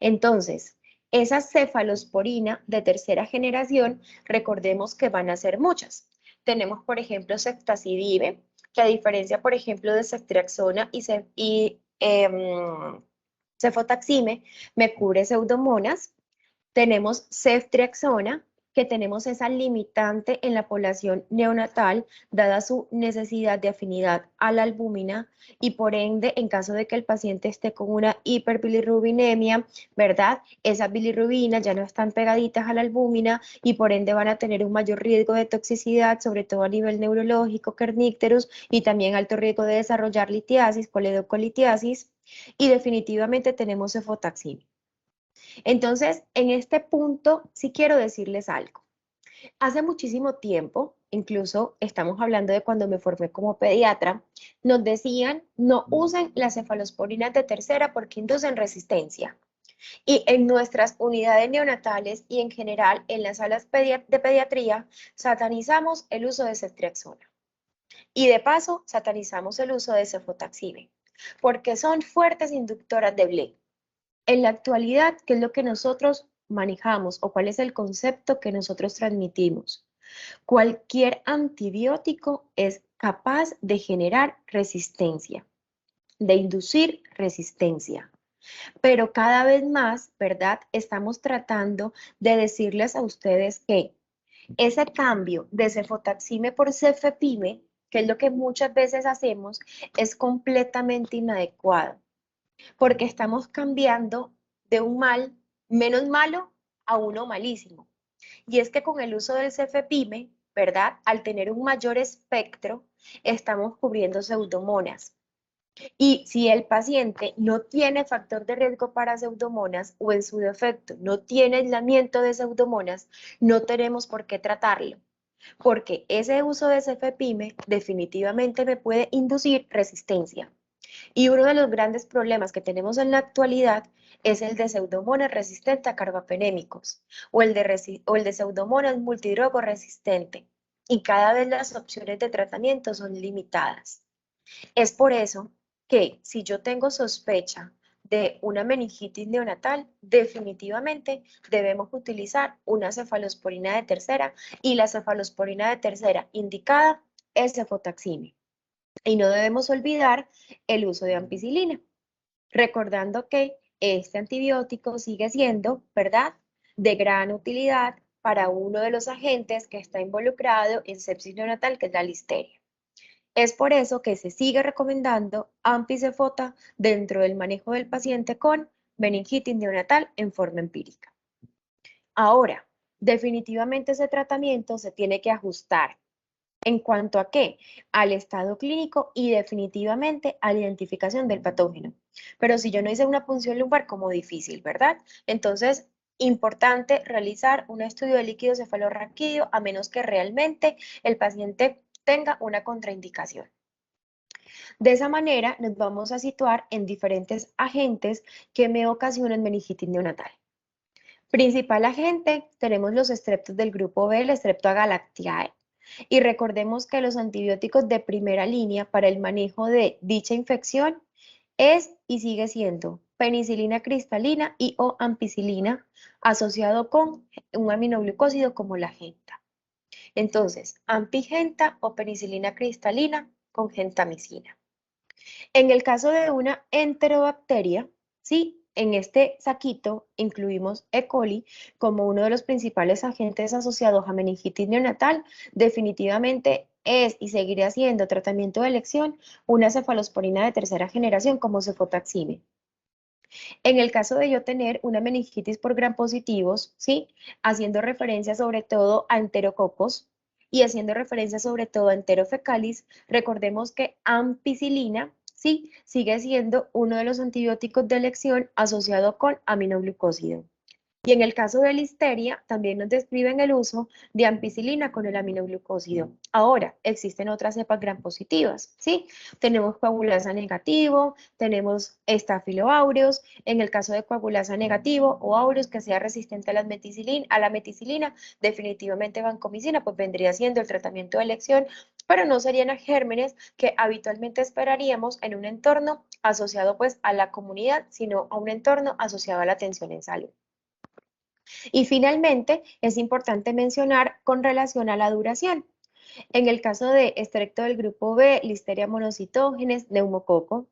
Entonces, esa cefalosporina de tercera generación, recordemos que van a ser muchas. Tenemos, por ejemplo, ceftazidime, que a diferencia, por ejemplo, de ceftriaxona y cefotaxime, me cubre pseudomonas. Tenemos ceftriaxona, que tenemos esa limitante en la población neonatal, dada su necesidad de afinidad a la albúmina y por ende, en caso de que el paciente esté con una hiperbilirrubinemia, ¿verdad? Esas bilirrubinas ya no están pegaditas a la albúmina y por ende van a tener un mayor riesgo de toxicidad, sobre todo a nivel neurológico, kernícteros, y también alto riesgo de desarrollar litiasis, coledocolitiasis, y definitivamente tenemos cefotaxime. Entonces, en este punto sí quiero decirles algo. Hace muchísimo tiempo, incluso estamos hablando de cuando me formé como pediatra, nos decían no usen las cefalosporinas de tercera porque inducen resistencia. Y en nuestras unidades neonatales y en general en las salas de pediatría satanizamos el uso de ceftriaxona. Y de paso, satanizamos el uso de cefotaxime, porque son fuertes inductoras de BLE. En la actualidad, ¿qué es lo que nosotros manejamos o cuál es el concepto que nosotros transmitimos? Cualquier antibiótico es capaz de generar resistencia, de inducir resistencia. Pero cada vez más, ¿verdad? Estamos tratando de decirles a ustedes que ese cambio de cefotaxime por cefepime, que es lo que muchas veces hacemos, es completamente inadecuado, porque estamos cambiando de un mal menos malo a uno malísimo. Y es que con el uso del cefepime, ¿verdad? Al tener un mayor espectro, estamos cubriendo pseudomonas. Y si el paciente no tiene factor de riesgo para pseudomonas o en su defecto no tiene aislamiento de pseudomonas, no tenemos por qué tratarlo, porque ese uso de cefepime definitivamente me puede inducir resistencia. Y uno de los grandes problemas que tenemos en la actualidad es el de pseudomonas resistente a carbapenémicos o el de pseudomonas multidrogo resistente. Y cada vez las opciones de tratamiento son limitadas. Es por eso que si yo tengo sospecha de una meningitis neonatal, definitivamente debemos utilizar una cefalosporina de tercera y la cefalosporina de tercera indicada es cefotaxime. Y no debemos olvidar el uso de ampicilina, recordando que este antibiótico sigue siendo, ¿verdad?, de gran utilidad para uno de los agentes que está involucrado en sepsis neonatal, que es la listeria. Es por eso que se sigue recomendando ampicefota dentro del manejo del paciente con meningitis neonatal en forma empírica. Ahora, definitivamente ese tratamiento se tiene que ajustar. ¿En cuanto a qué? Al estado clínico y definitivamente a la identificación del patógeno. Pero si yo no hice una punción lumbar, como difícil, ¿verdad? Entonces, importante realizar un estudio de líquido cefalorraquídeo a menos que realmente el paciente tenga una contraindicación. De esa manera nos vamos a situar en diferentes agentes que me ocasionan meningitis neonatal. Principal agente, tenemos los estreptos del grupo B, el Streptogalactiae. Y recordemos que los antibióticos de primera línea para el manejo de dicha infección es y sigue siendo penicilina cristalina y o ampicilina asociado con un aminoglucósido como la genta. Entonces, ampigenta o penicilina cristalina con gentamicina. En el caso de una enterobacteria, ¿sí? En este saquito incluimos E. coli como uno de los principales agentes asociados a meningitis neonatal. Definitivamente es y seguirá siendo tratamiento de elección una cefalosporina de tercera generación como cefotaxime. En el caso de yo tener una meningitis por gram positivos, ¿sí? Haciendo referencia sobre todo a enterococos y haciendo referencia sobre todo a enterofecalis, recordemos que ampicilina, ¿sí? Sigue siendo uno de los antibióticos de elección asociado con aminoglucósido. Y en el caso de listeria, también nos describen el uso de ampicilina con el aminoglucósido. Ahora, existen otras cepas gram positivas, ¿sí? Tenemos coagulasa negativo, tenemos estafiloaureus. En el caso de coagulasa negativo o aureus que sea resistente a la meticilina, definitivamente vancomicina, pues vendría siendo el tratamiento de elección, pero no serían gérmenes que habitualmente esperaríamos en un entorno asociado pues a la comunidad, sino a un entorno asociado a la atención en salud. Y finalmente, es importante mencionar con relación a la duración. En el caso de estrepto del grupo B, listeria monocitógenes, neumococo,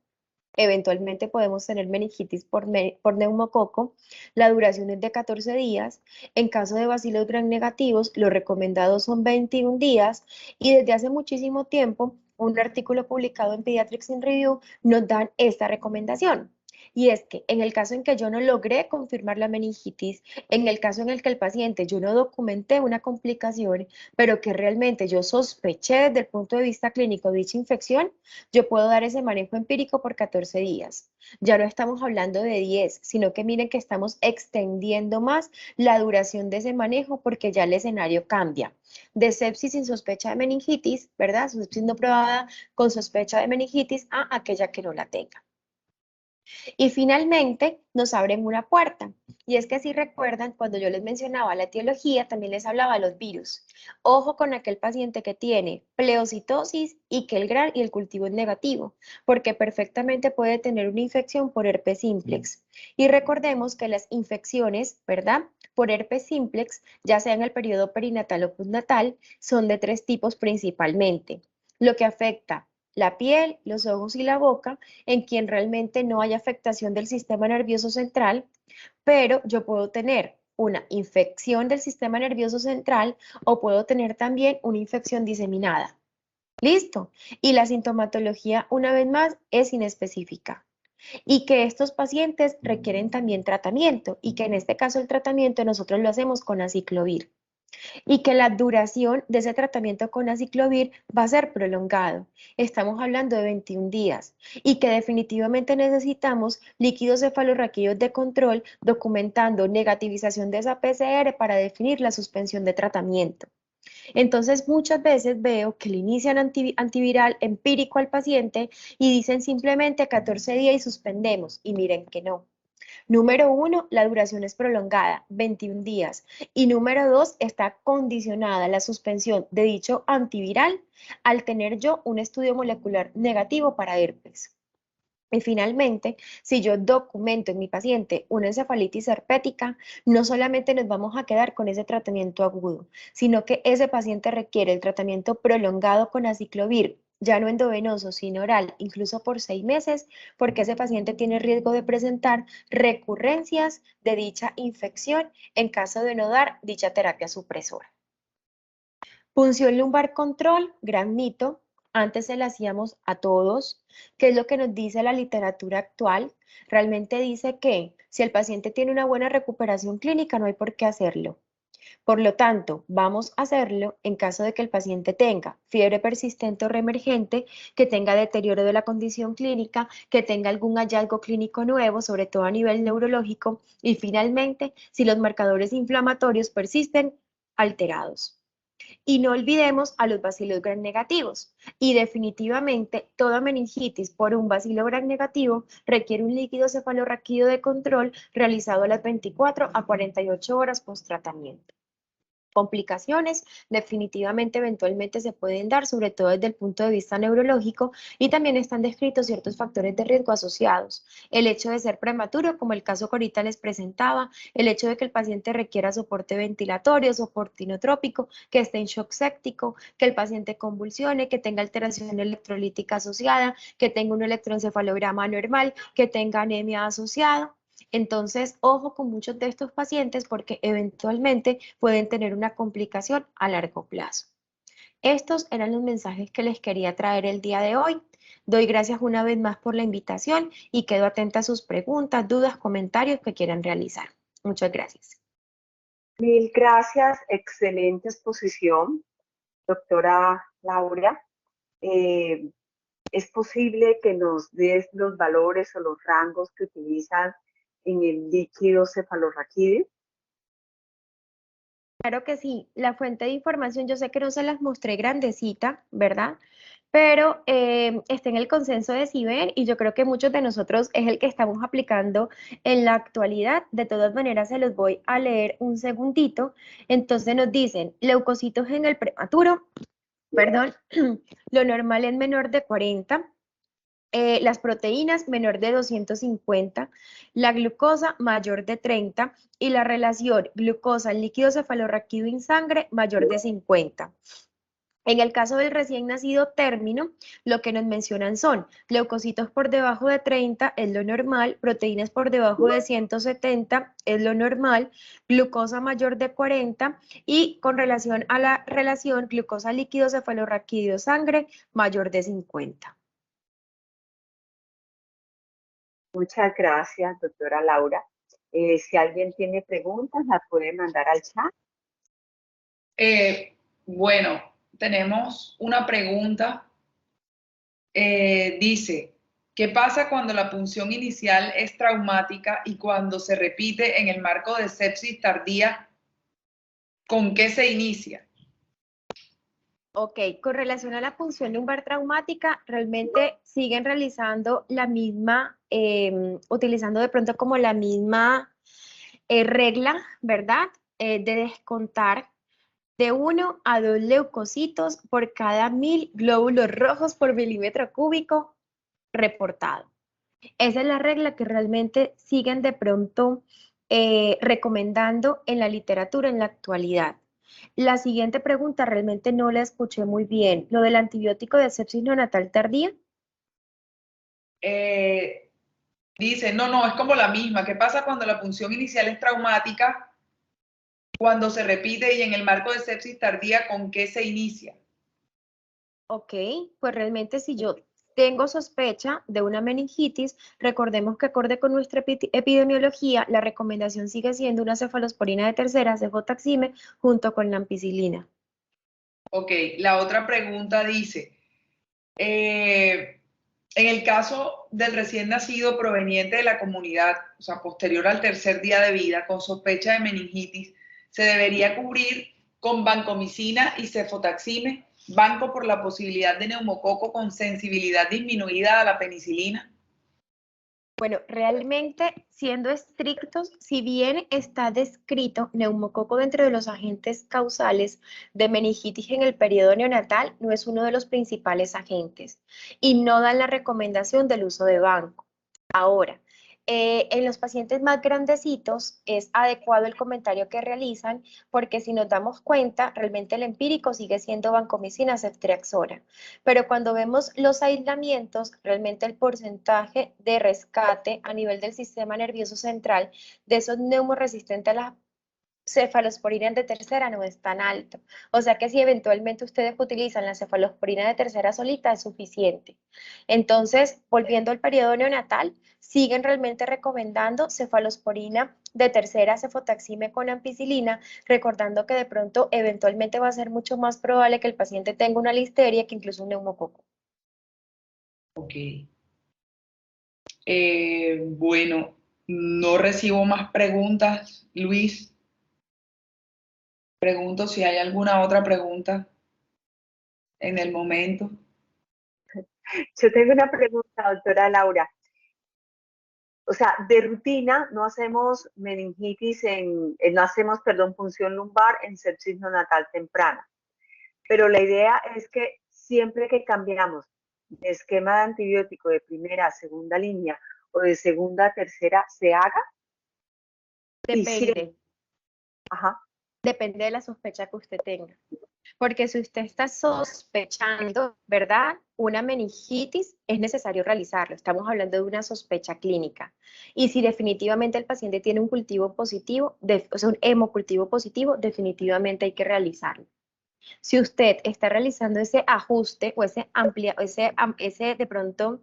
eventualmente podemos tener meningitis por neumococo, la duración es de 14 días. En caso de bacilos gram negativos, los recomendados son 21 días y desde hace muchísimo tiempo, un artículo publicado en Pediatrics in Review nos dan esta recomendación. Y es que en el caso en que yo no logré confirmar la meningitis, en el caso en el que el paciente yo no documenté una complicación, pero que realmente yo sospeché desde el punto de vista clínico dicha infección, yo puedo dar ese manejo empírico por 14 días. Ya no estamos hablando de 10, sino que miren que estamos extendiendo más la duración de ese manejo porque ya el escenario cambia. De sepsis sin sospecha de meningitis, ¿verdad? Sepsis no probada con sospecha de meningitis a aquella que no la tenga. Y finalmente nos abren una puerta. Y es que si recuerdan, cuando yo les mencionaba la etiología, también les hablaba de los virus. Ojo con aquel paciente que tiene pleocitosis y que el GRAN y el cultivo es negativo, porque perfectamente puede tener una infección por herpes simplex. Y recordemos que las infecciones, ¿verdad? Por herpes simplex, ya sea en el periodo perinatal o postnatal, son de 3 tipos principalmente. Lo que afecta la piel, los ojos y la boca, en quien realmente no hay afectación del sistema nervioso central, pero yo puedo tener una infección del sistema nervioso central o puedo tener también una infección diseminada. ¿Listo? Y la sintomatología, una vez más, es inespecífica. Y que estos pacientes requieren también tratamiento y que en este caso el tratamiento nosotros lo hacemos con aciclovir y que la duración de ese tratamiento con aciclovir va a ser prolongado. Estamos hablando de 21 días y que definitivamente necesitamos líquidos cefalorraquídeos de control documentando negativización de esa PCR para definir la suspensión de tratamiento. Entonces, muchas veces veo que le inician antiviral empírico al paciente y dicen simplemente 14 días y suspendemos. Y miren que no. Número 1, la duración es prolongada, 21 días. Y número 2, está condicionada la suspensión de dicho antiviral al tener yo un estudio molecular negativo para herpes. Y finalmente, si yo documento en mi paciente una encefalitis herpética, no solamente nos vamos a quedar con ese tratamiento agudo, sino que ese paciente requiere el tratamiento prolongado con aciclovir, ya no endovenoso, sino oral, incluso por 6 meses, porque ese paciente tiene riesgo de presentar recurrencias de dicha infección en caso de no dar dicha terapia supresora. Punción lumbar control, gran mito. Antes se la hacíamos a todos. ¿Qué es lo que nos dice la literatura actual? Realmente dice que si el paciente tiene una buena recuperación clínica, no hay por qué hacerlo. Por lo tanto, vamos a hacerlo en caso de que el paciente tenga fiebre persistente o reemergente, que tenga deterioro de la condición clínica, que tenga algún hallazgo clínico nuevo, sobre todo a nivel neurológico, y finalmente, si los marcadores inflamatorios persisten alterados. Y no olvidemos a los bacilos gram negativos. Y definitivamente toda meningitis por un bacilo gram negativo requiere un líquido cefalorraquídeo de control realizado a las 24 a 48 horas post tratamiento. Complicaciones definitivamente eventualmente se pueden dar, sobre todo desde el punto de vista neurológico, y también están descritos ciertos factores de riesgo asociados. El hecho de ser prematuro, como el caso que ahorita les presentaba, el hecho de que el paciente requiera soporte ventilatorio, soporte inotrópico, que esté en shock séptico, que el paciente convulsione, que tenga alteración electrolítica asociada, que tenga un electroencefalograma anormal, que tenga anemia asociada. Entonces, ojo con muchos de estos pacientes porque eventualmente pueden tener una complicación a largo plazo. Estos eran los mensajes que les quería traer el día de hoy. Doy gracias una vez más por la invitación y quedo atenta a sus preguntas, dudas, comentarios que quieran realizar. Muchas gracias. Mil gracias, excelente exposición, doctora Laura. ¿Es posible que nos des los valores o los rangos que utilizan en el líquido cefalorraquídeo? Claro que sí, la fuente de información yo sé que no se las mostré grandecita, ¿verdad? Pero está en el consenso de CIBEN y yo creo que muchos de nosotros es el que estamos aplicando en la actualidad. De todas maneras, se los voy a leer un segundito. Entonces nos dicen, leucocitos en el prematuro, perdón, lo normal es menor de 40. Las proteínas menor de 250, la glucosa mayor de 30 y la relación glucosa en líquido cefalorraquídeo en sangre mayor de 50. En el caso del recién nacido término, lo que nos mencionan son leucocitos por debajo de 30 es lo normal, proteínas por debajo de 170 es lo normal, glucosa mayor de 40 y con relación a la relación glucosa líquido cefalorraquídeo sangre mayor de 50. Muchas gracias, doctora Laura. Si alguien tiene preguntas, las puede mandar al chat. Bueno, tenemos una pregunta. Dice, ¿qué pasa cuando la punción inicial es traumática y cuando se repite en el marco de sepsis tardía? ¿Con qué se inicia? Ok, con relación a la punción lumbar traumática, realmente siguen realizando la misma, utilizando de pronto como la misma regla, ¿verdad? De descontar de 1 a 2 leucocitos por cada 1000 glóbulos rojos por milímetro cúbico reportado. Esa es la regla que realmente siguen de pronto recomendando en la literatura en la actualidad. La siguiente pregunta realmente no la escuché muy bien. Lo del antibiótico de sepsis neonatal tardía. Dice, no, es como la misma. ¿Qué pasa cuando la punción inicial es traumática? Cuando se repite y en el marco de sepsis tardía, ¿con qué se inicia? Ok, pues realmente si yo tengo sospecha de una meningitis, recordemos que acorde con nuestra epidemiología, la recomendación sigue siendo una cefalosporina de tercera, cefotaxime, junto con la ampicilina. Ok, la otra pregunta dice, en el caso del recién nacido proveniente de la comunidad, o sea, posterior al tercer día de vida, con sospecha de meningitis, ¿se debería cubrir con vancomicina y cefotaxime, banco por la posibilidad de neumococo con sensibilidad disminuida a la penicilina? Bueno, realmente siendo estrictos, si bien está descrito neumococo dentro de los agentes causales de meningitis en el periodo neonatal, no es uno de los principales agentes y no dan la recomendación del uso de banco. Ahora, en los pacientes más grandecitos es adecuado el comentario que realizan porque si nos damos cuenta, realmente el empírico sigue siendo vancomicina, ceftriaxona. Pero cuando vemos los aislamientos, realmente el porcentaje de rescate a nivel del sistema nervioso central de esos neumoresistentes a la cefalosporina de tercera no es tan alto. O sea que si eventualmente ustedes utilizan la cefalosporina de tercera solita es suficiente. Entonces, volviendo al periodo neonatal, siguen realmente recomendando cefalosporina de tercera, cefotaxime con ampicilina, recordando que de pronto eventualmente va a ser mucho más probable que el paciente tenga una listeria que incluso un neumococo. Ok. Bueno, no recibo más preguntas, Luis. Pregunto si hay alguna otra pregunta en el momento. Yo tengo una pregunta, doctora Laura. O sea, de rutina no hacemos meningitis no hacemos, perdón, punción lumbar en sepsis neonatal temprana. Pero la idea es que siempre que cambiamos de esquema de antibiótico de primera a segunda línea o de segunda a tercera, se haga y siempre. Depende, Ajá. depende de la sospecha que usted tenga. Porque si usted está sospechando, ¿verdad? Una meningitis, es necesario realizarlo. Estamos hablando de una sospecha clínica. Y si definitivamente el paciente tiene un cultivo positivo, o sea, un hemocultivo positivo, definitivamente hay que realizarlo. Si usted está realizando ese ajuste o ese de pronto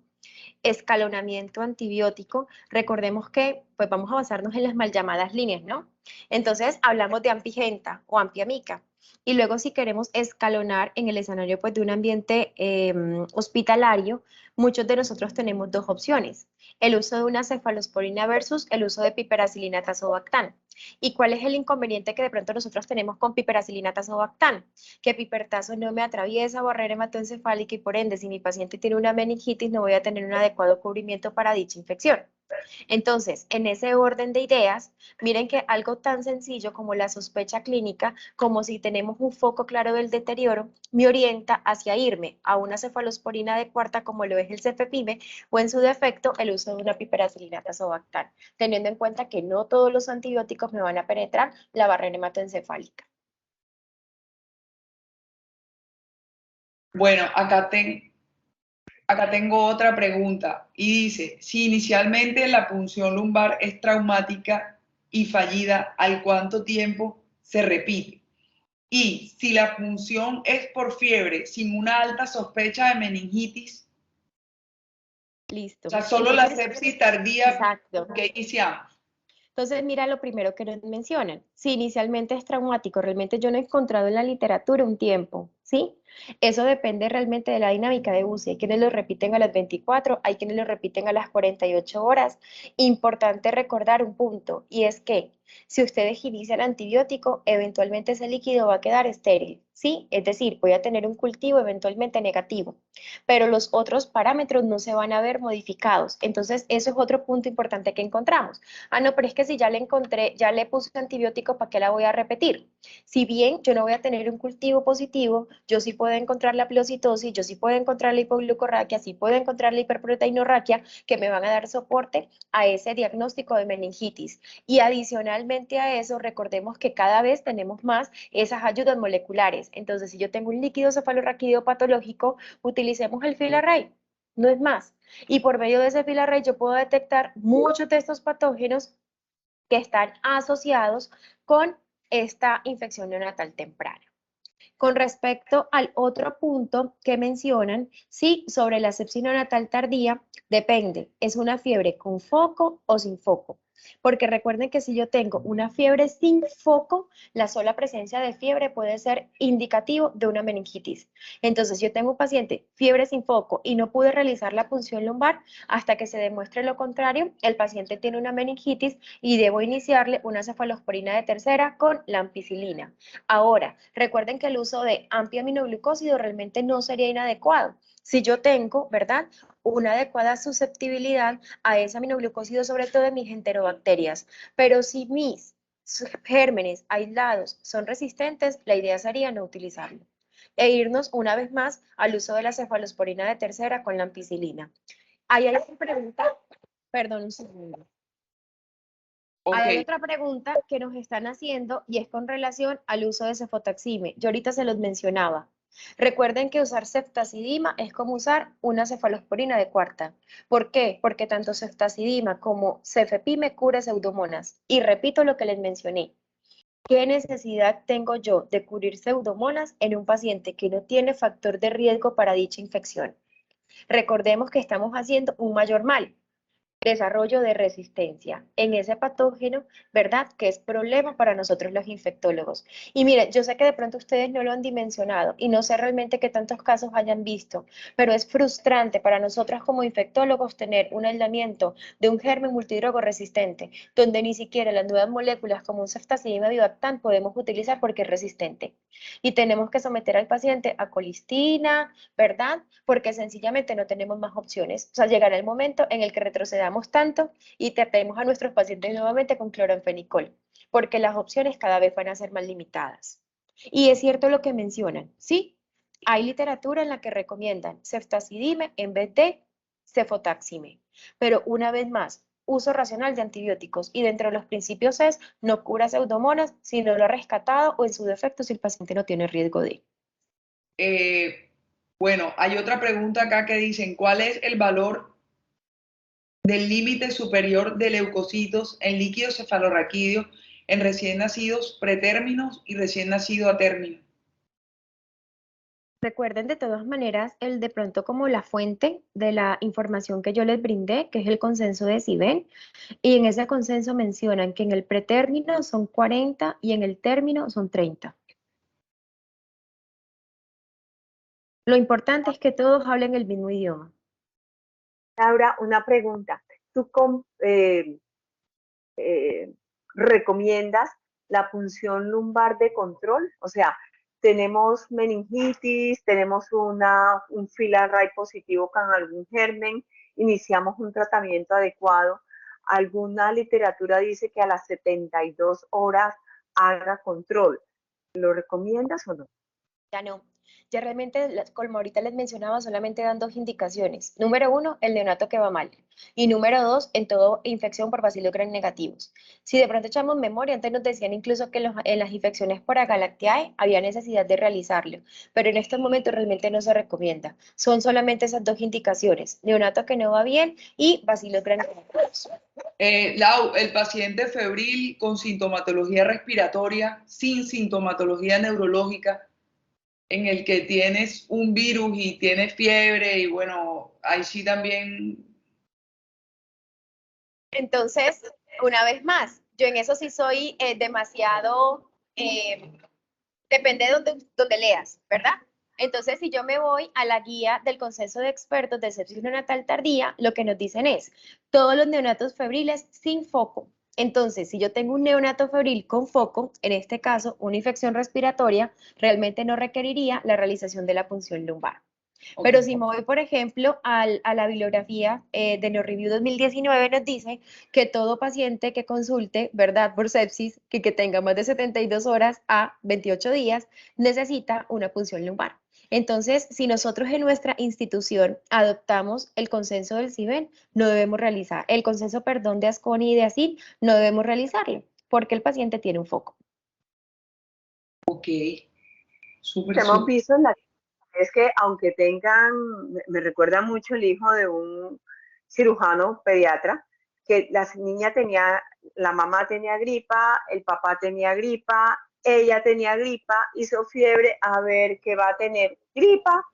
escalonamiento antibiótico, recordemos que pues vamos a basarnos en las mal llamadas líneas, ¿no? Entonces hablamos de ampigenta o ampiamica. Y luego si queremos escalonar en el escenario pues, de un ambiente hospitalario, muchos de nosotros tenemos dos opciones. El uso de una cefalosporina versus el uso de piperacilina tazobactam. ¿Y cuál es el inconveniente que de pronto nosotros tenemos con piperacilina tazobactam? Que pipertazo no me atraviesa barrera hematoencefálica y por ende, si mi paciente tiene una meningitis, no voy a tener un adecuado cubrimiento para dicha infección. Entonces, en ese orden de ideas, miren que algo tan sencillo como la sospecha clínica, como si tenemos un foco claro del deterioro, me orienta hacia irme a una cefalosporina de cuarta como lo es el cefepime o en su defecto el uso de una piperacilina tazobactam, teniendo en cuenta que no todos los antibióticos me van a penetrar la barrera hematoencefálica. Bueno, acá tengo otra pregunta y dice, si inicialmente la punción lumbar es traumática y fallida, ¿al cuánto tiempo se repite? Y si la punción es por fiebre sin una alta sospecha de meningitis, o Listo. sea, solo la Entonces, sepsis tardía exacto. que iniciamos. Entonces, mira lo primero que nos mencionan. Si inicialmente es traumático, realmente yo no he encontrado en la literatura un tiempo. ¿sí? Eso depende realmente de la dinámica de UCI. Hay quienes lo repiten a las 24, hay quienes lo repiten a las 48 horas. Importante recordar un punto, y es que si ustedes inician antibiótico, eventualmente ese líquido va a quedar estéril, ¿sí? Es decir, voy a tener un cultivo eventualmente negativo, pero los otros parámetros no se van a ver modificados. Entonces, eso es otro punto importante que encontramos. Ah, no, pero es que si ya le encontré, ya le puse antibiótico, ¿para qué la voy a repetir? Si bien yo no voy a tener un cultivo positivo, yo sí puedo encontrar la pilocitosis, yo sí puedo encontrar la hipoglucorraquia, sí puedo encontrar la hiperproteinorraquia, que me van a dar soporte a ese diagnóstico de meningitis. Y adicionalmente a eso, recordemos que cada vez tenemos más esas ayudas moleculares. Entonces, si yo tengo un líquido cefalorraquídeo patológico, utilicemos el filarray, no es más. Y por medio de ese filarray yo puedo detectar muchos de estos patógenos que están asociados con esta infección neonatal temprana. Con respecto al otro punto que mencionan, sí, sobre la sepsis neonatal tardía, depende, ¿es una fiebre con foco o sin foco? Porque recuerden que si yo tengo una fiebre sin foco, la sola presencia de fiebre puede ser indicativo de una meningitis. Entonces, si yo tengo un paciente fiebre sin foco y no pude realizar la punción lumbar, hasta que se demuestre lo contrario, el paciente tiene una meningitis y debo iniciarle una cefalosporina de tercera con la ampicilina. Ahora, recuerden que el uso de ampiaminoglucósido realmente no sería inadecuado. Si yo tengo, ¿verdad?, una adecuada susceptibilidad a ese aminoglucósido, sobre todo en mis enterobacterias. Pero si mis gérmenes aislados son resistentes, la idea sería no utilizarlo. E irnos una vez más al uso de la cefalosporina de tercera con la ampicilina. Ahí hay una pregunta, perdón un segundo. Ok, Hay otra pregunta que nos están haciendo y es con relación al uso de cefotaxime. Yo ahorita se los mencionaba. Recuerden que usar ceftazidima es como usar una cefalosporina de cuarta. ¿Por qué? Porque tanto ceftazidima como cefepime cura pseudomonas. Y repito lo que les mencioné. ¿Qué necesidad tengo yo de cubrir pseudomonas en un paciente que no tiene factor de riesgo para dicha infección? Recordemos que estamos haciendo un mayor mal. Desarrollo de resistencia en ese patógeno, ¿verdad? Que es problema para nosotros los infectólogos. Y miren, yo sé que de pronto ustedes no lo han dimensionado y no sé realmente qué tantos casos hayan visto, pero es frustrante para nosotros como infectólogos tener un aislamiento de un germen multidrogo resistente, donde ni siquiera las nuevas moléculas como un ceftazidima bivactan podemos utilizar porque es resistente. Y tenemos que someter al paciente a colistina, ¿verdad? Porque sencillamente no tenemos más opciones. O sea, llegará el momento en el que retrocedamos tanto y tratemos a nuestros pacientes nuevamente con cloranfenicol, porque las opciones cada vez van a ser más limitadas. Y es cierto lo que mencionan, ¿sí? Hay literatura en la que recomiendan ceftazidime en vez de cefotaxime, pero una vez más, uso racional de antibióticos y dentro de los principios es no cura pseudomonas si no lo ha rescatado o en su defecto si el paciente no tiene riesgo de. bueno, hay otra pregunta acá que dicen, ¿cuál es el valor del límite superior de leucocitos en líquido cefalorraquídeo en recién nacidos pretérminos y recién nacido a término? Recuerden de todas maneras el de pronto como la fuente de la información que yo les brindé, que es el consenso de CIBEN, y en ese consenso mencionan que en el pretérmino son 40 y en el término son 30. Lo importante es que todos hablen el mismo idioma. Laura, una pregunta. ¿Tú recomiendas la punción lumbar de control? O sea, tenemos meningitis, tenemos un filarray positivo con algún germen, iniciamos un tratamiento adecuado. Alguna literatura dice que a las 72 horas haga control. ¿Lo recomiendas o no? Ya no. Ya realmente, como ahorita les mencionaba, solamente dan dos indicaciones. Número uno, el neonato que va mal. Y número dos, en todo infección por bacilos gram negativos. Si de pronto echamos memoria, antes nos decían incluso que en las infecciones por Agalactiae había necesidad de realizarlo, pero en estos momentos realmente no se recomienda. Son solamente esas dos indicaciones, neonato que no va bien y bacilos gram negativos. Lau, el paciente febril con sintomatología respiratoria, sin sintomatología neurológica, en el que tienes un virus y tienes fiebre y bueno, ahí sí también. Entonces, una vez más, yo en eso sí soy demasiado, depende de donde leas, ¿verdad? Entonces, si yo me voy a la guía del Consenso de Expertos de Sepsis Neonatal Tardía, lo que nos dicen es, todos los neonatos febriles sin foco. Entonces, si yo tengo un neonato febril con foco, en este caso una infección respiratoria, realmente no requeriría la realización de la punción lumbar. Pero si me voy, por ejemplo, a la bibliografía de NeoReview 2019, nos dice que todo paciente que consulte, ¿verdad?, por sepsis, que tenga más de 72 horas a 28 días, necesita una punción lumbar. Entonces, si nosotros en nuestra institución adoptamos el consenso del CIBEN, no debemos realizar, el consenso, perdón, de ASCONI y de ACID, no debemos realizarlo, porque el paciente tiene un foco. Ok, súper, Hemos súper. visto en la es que aunque tengan, me recuerda mucho el hijo de un cirujano pediatra, que la niña tenía, la mamá tenía gripa, el papá tenía gripa, ella tenía gripa, hizo fiebre, a ver qué va a tener gripa.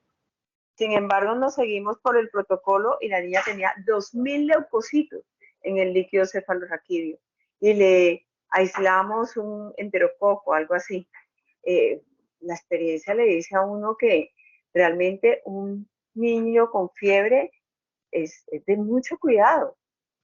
Sin embargo, nos seguimos por el protocolo y la niña tenía 2000 leucocitos en el líquido cefalorraquídeo y le aislamos un enterococo, algo así. La experiencia le dice a uno que realmente un niño con fiebre es de mucho cuidado.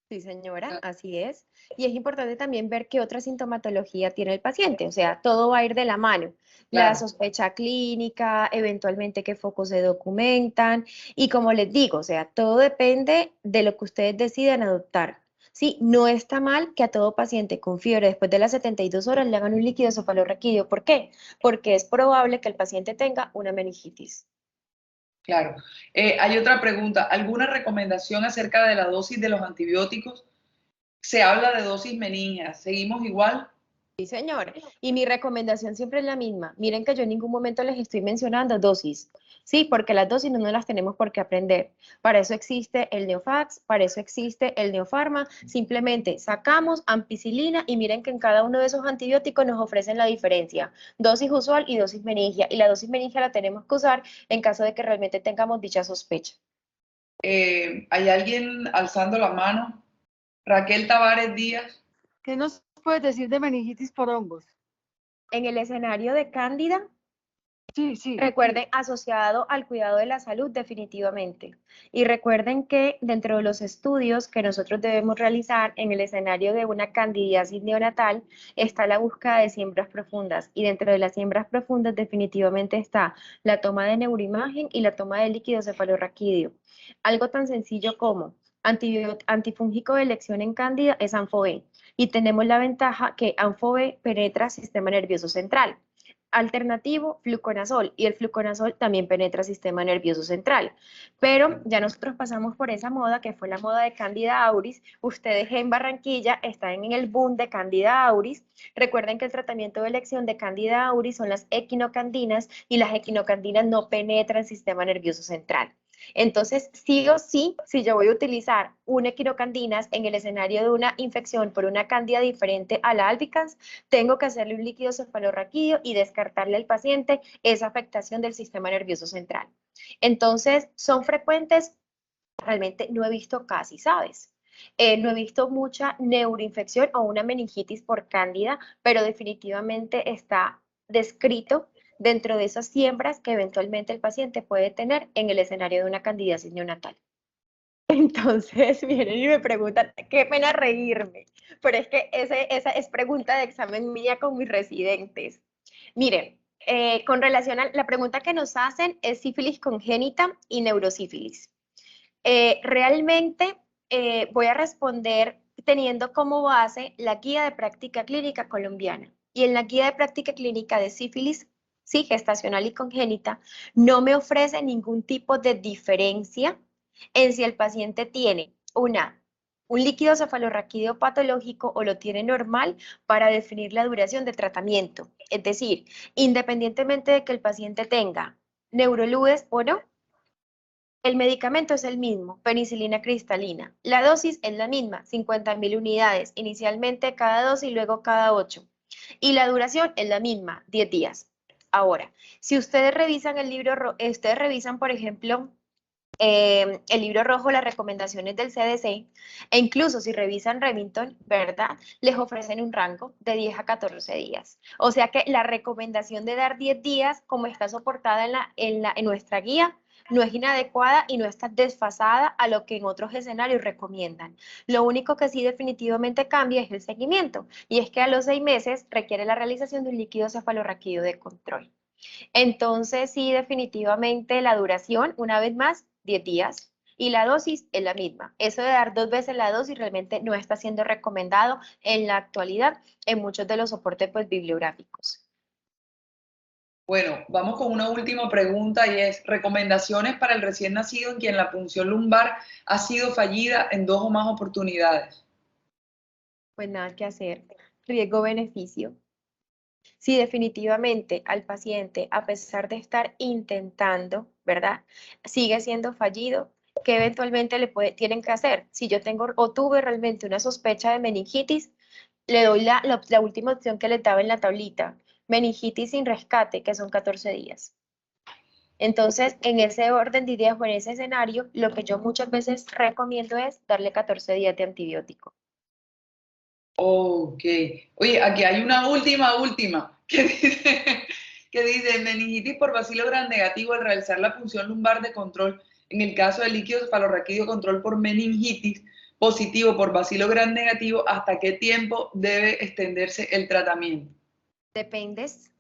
Sí, señora, así es. Y es importante también ver qué otra sintomatología tiene el paciente, o sea, todo va a ir de la mano. La Claro, sospecha clínica, eventualmente qué focos se documentan, y como les digo, o sea, todo depende de lo que ustedes decidan adoptar. Sí, no está mal que a todo paciente con fiebre después de las 72 horas le hagan un líquido cefalorraquídeo. ¿Por qué? Porque es probable que el paciente tenga una meningitis. claro. Hay otra pregunta. ¿Alguna recomendación acerca de la dosis de los antibióticos? Se habla de dosis meningias. ¿Seguimos igual? Sí, señor. Y mi recomendación siempre es la misma. Miren que yo en ningún momento les estoy mencionando dosis. Sí, porque las dosis no las tenemos por qué aprender. Para eso existe el Neofax, para eso existe el Neofarma. Simplemente sacamos ampicilina y miren que en cada uno de esos antibióticos nos ofrecen la diferencia. Dosis usual y dosis meningia. Y la dosis meningia la tenemos que usar en caso de que realmente tengamos dicha sospecha. ¿Hay alguien alzando la mano? Raquel Tavares Díaz. ¿Qué nos puedes decir de meningitis por hongos? En el escenario de Cándida, Sí, sí. recuerden, asociado al cuidado de la salud definitivamente. Y recuerden que dentro de los estudios que nosotros debemos realizar en el escenario de una candidiasis neonatal está la búsqueda de siembras profundas. Y dentro de las siembras profundas definitivamente está la toma de neuroimagen y la toma de líquido cefalorraquídeo. Algo tan sencillo como antifúngico de elección en cándida es Anfo-B. Y tenemos la ventaja que Anfo-B penetra sistema nervioso central. Alternativo, fluconazol, y el fluconazol también penetra el sistema nervioso central. Pero ya nosotros pasamos por esa moda, que fue la moda de Candida auris. Ustedes en Barranquilla están en el boom de Candida auris. Recuerden que el tratamiento de elección de Candida auris son las equinocandinas, y las equinocandinas no penetran el sistema nervioso central. Entonces, sí o sí, si yo voy a utilizar una equinocandinas en el escenario de una infección por una cándida diferente a la albicans, tengo que hacerle un líquido cefalorraquídeo y descartarle al paciente esa afectación del sistema nervioso central. Entonces, ¿son frecuentes? Realmente no he visto casi, ¿sabes? No he visto mucha neuroinfección o una meningitis por cándida, pero definitivamente está descrito dentro de esas siembras que eventualmente el paciente puede tener en el escenario de una candidiasis neonatal. Entonces vienen y me preguntan, qué pena reírme, pero es que esa es pregunta de examen mía con mis residentes. Miren, con relación a la pregunta que nos hacen es sífilis congénita y neurosífilis. Realmente voy a responder teniendo como base la guía de práctica clínica colombiana. Y en la guía de práctica clínica de sífilis, sí, gestacional y congénita, no me ofrece ningún tipo de diferencia en si el paciente tiene un líquido cefalorraquídeo patológico o lo tiene normal para definir la duración de tratamiento. Es decir, independientemente de que el paciente tenga neuroludes o no, el medicamento es el mismo, penicilina cristalina. La dosis es la misma, 50.000 unidades, inicialmente cada 2 y luego cada 8. Y la duración es la misma, 10 días. Ahora, si ustedes revisan el libro, ustedes revisan, por ejemplo, el libro rojo, las recomendaciones del CDC, e incluso si revisan Remington, ¿verdad? Les ofrecen un rango de 10 a 14 días. O sea que la recomendación de dar 10 días, como está soportada en nuestra guía, no es inadecuada y no está desfasada a lo que en otros escenarios recomiendan. Lo único que sí definitivamente cambia es el seguimiento, y es que a los 6 meses requiere la realización de un líquido cefalorraquídeo de control. Entonces, sí, definitivamente la duración, una vez más, 10 días. Y la dosis es la misma. Eso de dar 2 veces la dosis realmente no está siendo recomendado en la actualidad en muchos de los soportes pues, bibliográficos. Bueno, vamos con una última pregunta y es, recomendaciones para el recién nacido en quien la punción lumbar ha sido fallida en 2 o más oportunidades. Pues nada que hacer. Riesgo-beneficio. Si definitivamente al paciente, a pesar de estar intentando, ¿verdad? Sigue siendo fallido, ¿qué eventualmente tienen que hacer? Si yo tengo o tuve realmente una sospecha de meningitis, le doy la última opción que le daba en la tablita, meningitis sin rescate, que son 14 días. Entonces, en ese orden de ideas o en ese escenario, lo que yo muchas veces recomiendo es darle 14 días de antibiótico. Ok. Oye, aquí hay una última, que dice meningitis por bacilo gram negativo al realizar la punción lumbar de control. En el caso del líquido cefalorraquídeo control por meningitis positivo por bacilo gram negativo, ¿hasta qué tiempo debe extenderse el tratamiento? Dependes.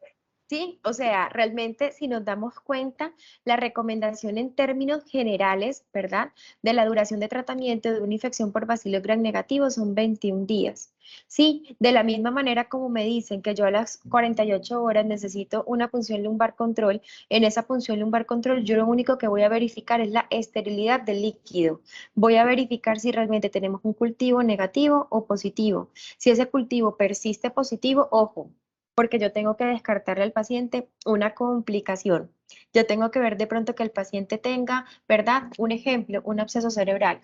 Sí, o sea, realmente si nos damos cuenta, la recomendación en términos generales, ¿verdad? De la duración de tratamiento de una infección por bacilo gram negativo son 21 días. Sí, de la misma manera como me dicen que yo a las 48 horas necesito una punción lumbar control, en esa punción lumbar control yo lo único que voy a verificar es la esterilidad del líquido. Voy a verificar si realmente tenemos un cultivo negativo o positivo. Si ese cultivo persiste positivo, ojo, porque yo tengo que descartarle al paciente una complicación. Yo tengo que ver de pronto que el paciente tenga, ¿verdad? Un ejemplo, un absceso cerebral.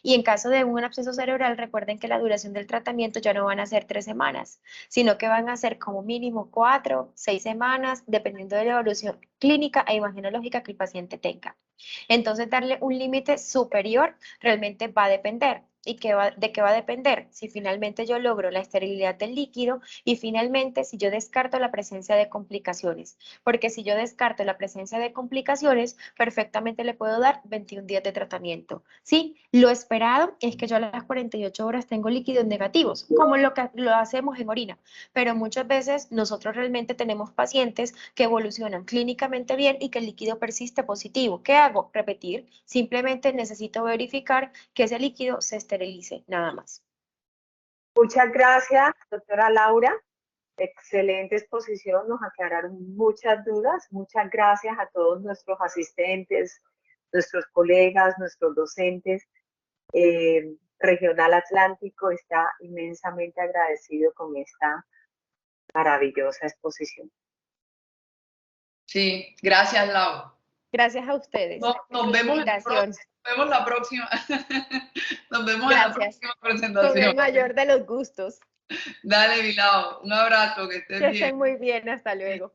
Y en caso de un absceso cerebral, recuerden que la duración del tratamiento ya no van a ser 3 semanas, sino que van a ser como mínimo 4, 6 semanas, dependiendo de la evolución clínica e imagenológica que el paciente tenga. Entonces, darle un límite superior realmente va a depender. ¿Y de qué va a depender? Si finalmente yo logro la esterilidad del líquido y finalmente si yo descarto la presencia de complicaciones. Porque si yo descarto la presencia de complicaciones, perfectamente le puedo dar 21 días de tratamiento. Sí, lo esperado es que yo a las 48 horas tengo líquidos negativos, como lo que lo hacemos en orina. Pero muchas veces nosotros realmente tenemos pacientes que evolucionan clínicamente bien y que el líquido persiste positivo. ¿Qué hago? Repetir. Simplemente necesito verificar que ese líquido se esterilice, nada más. Muchas gracias, doctora Laura. Excelente exposición, nos aclararon muchas dudas. Muchas gracias a todos nuestros asistentes, nuestros colegas, nuestros docentes. Regional Atlántico está inmensamente agradecido con esta maravillosa exposición. Sí, gracias, Lau. Gracias a ustedes. Nos vemos la próxima. Nos vemos en la próxima presentación. Con el mayor de los gustos. Dale, Vilao. Un abrazo, que estés Que bien. estén muy bien. Hasta luego.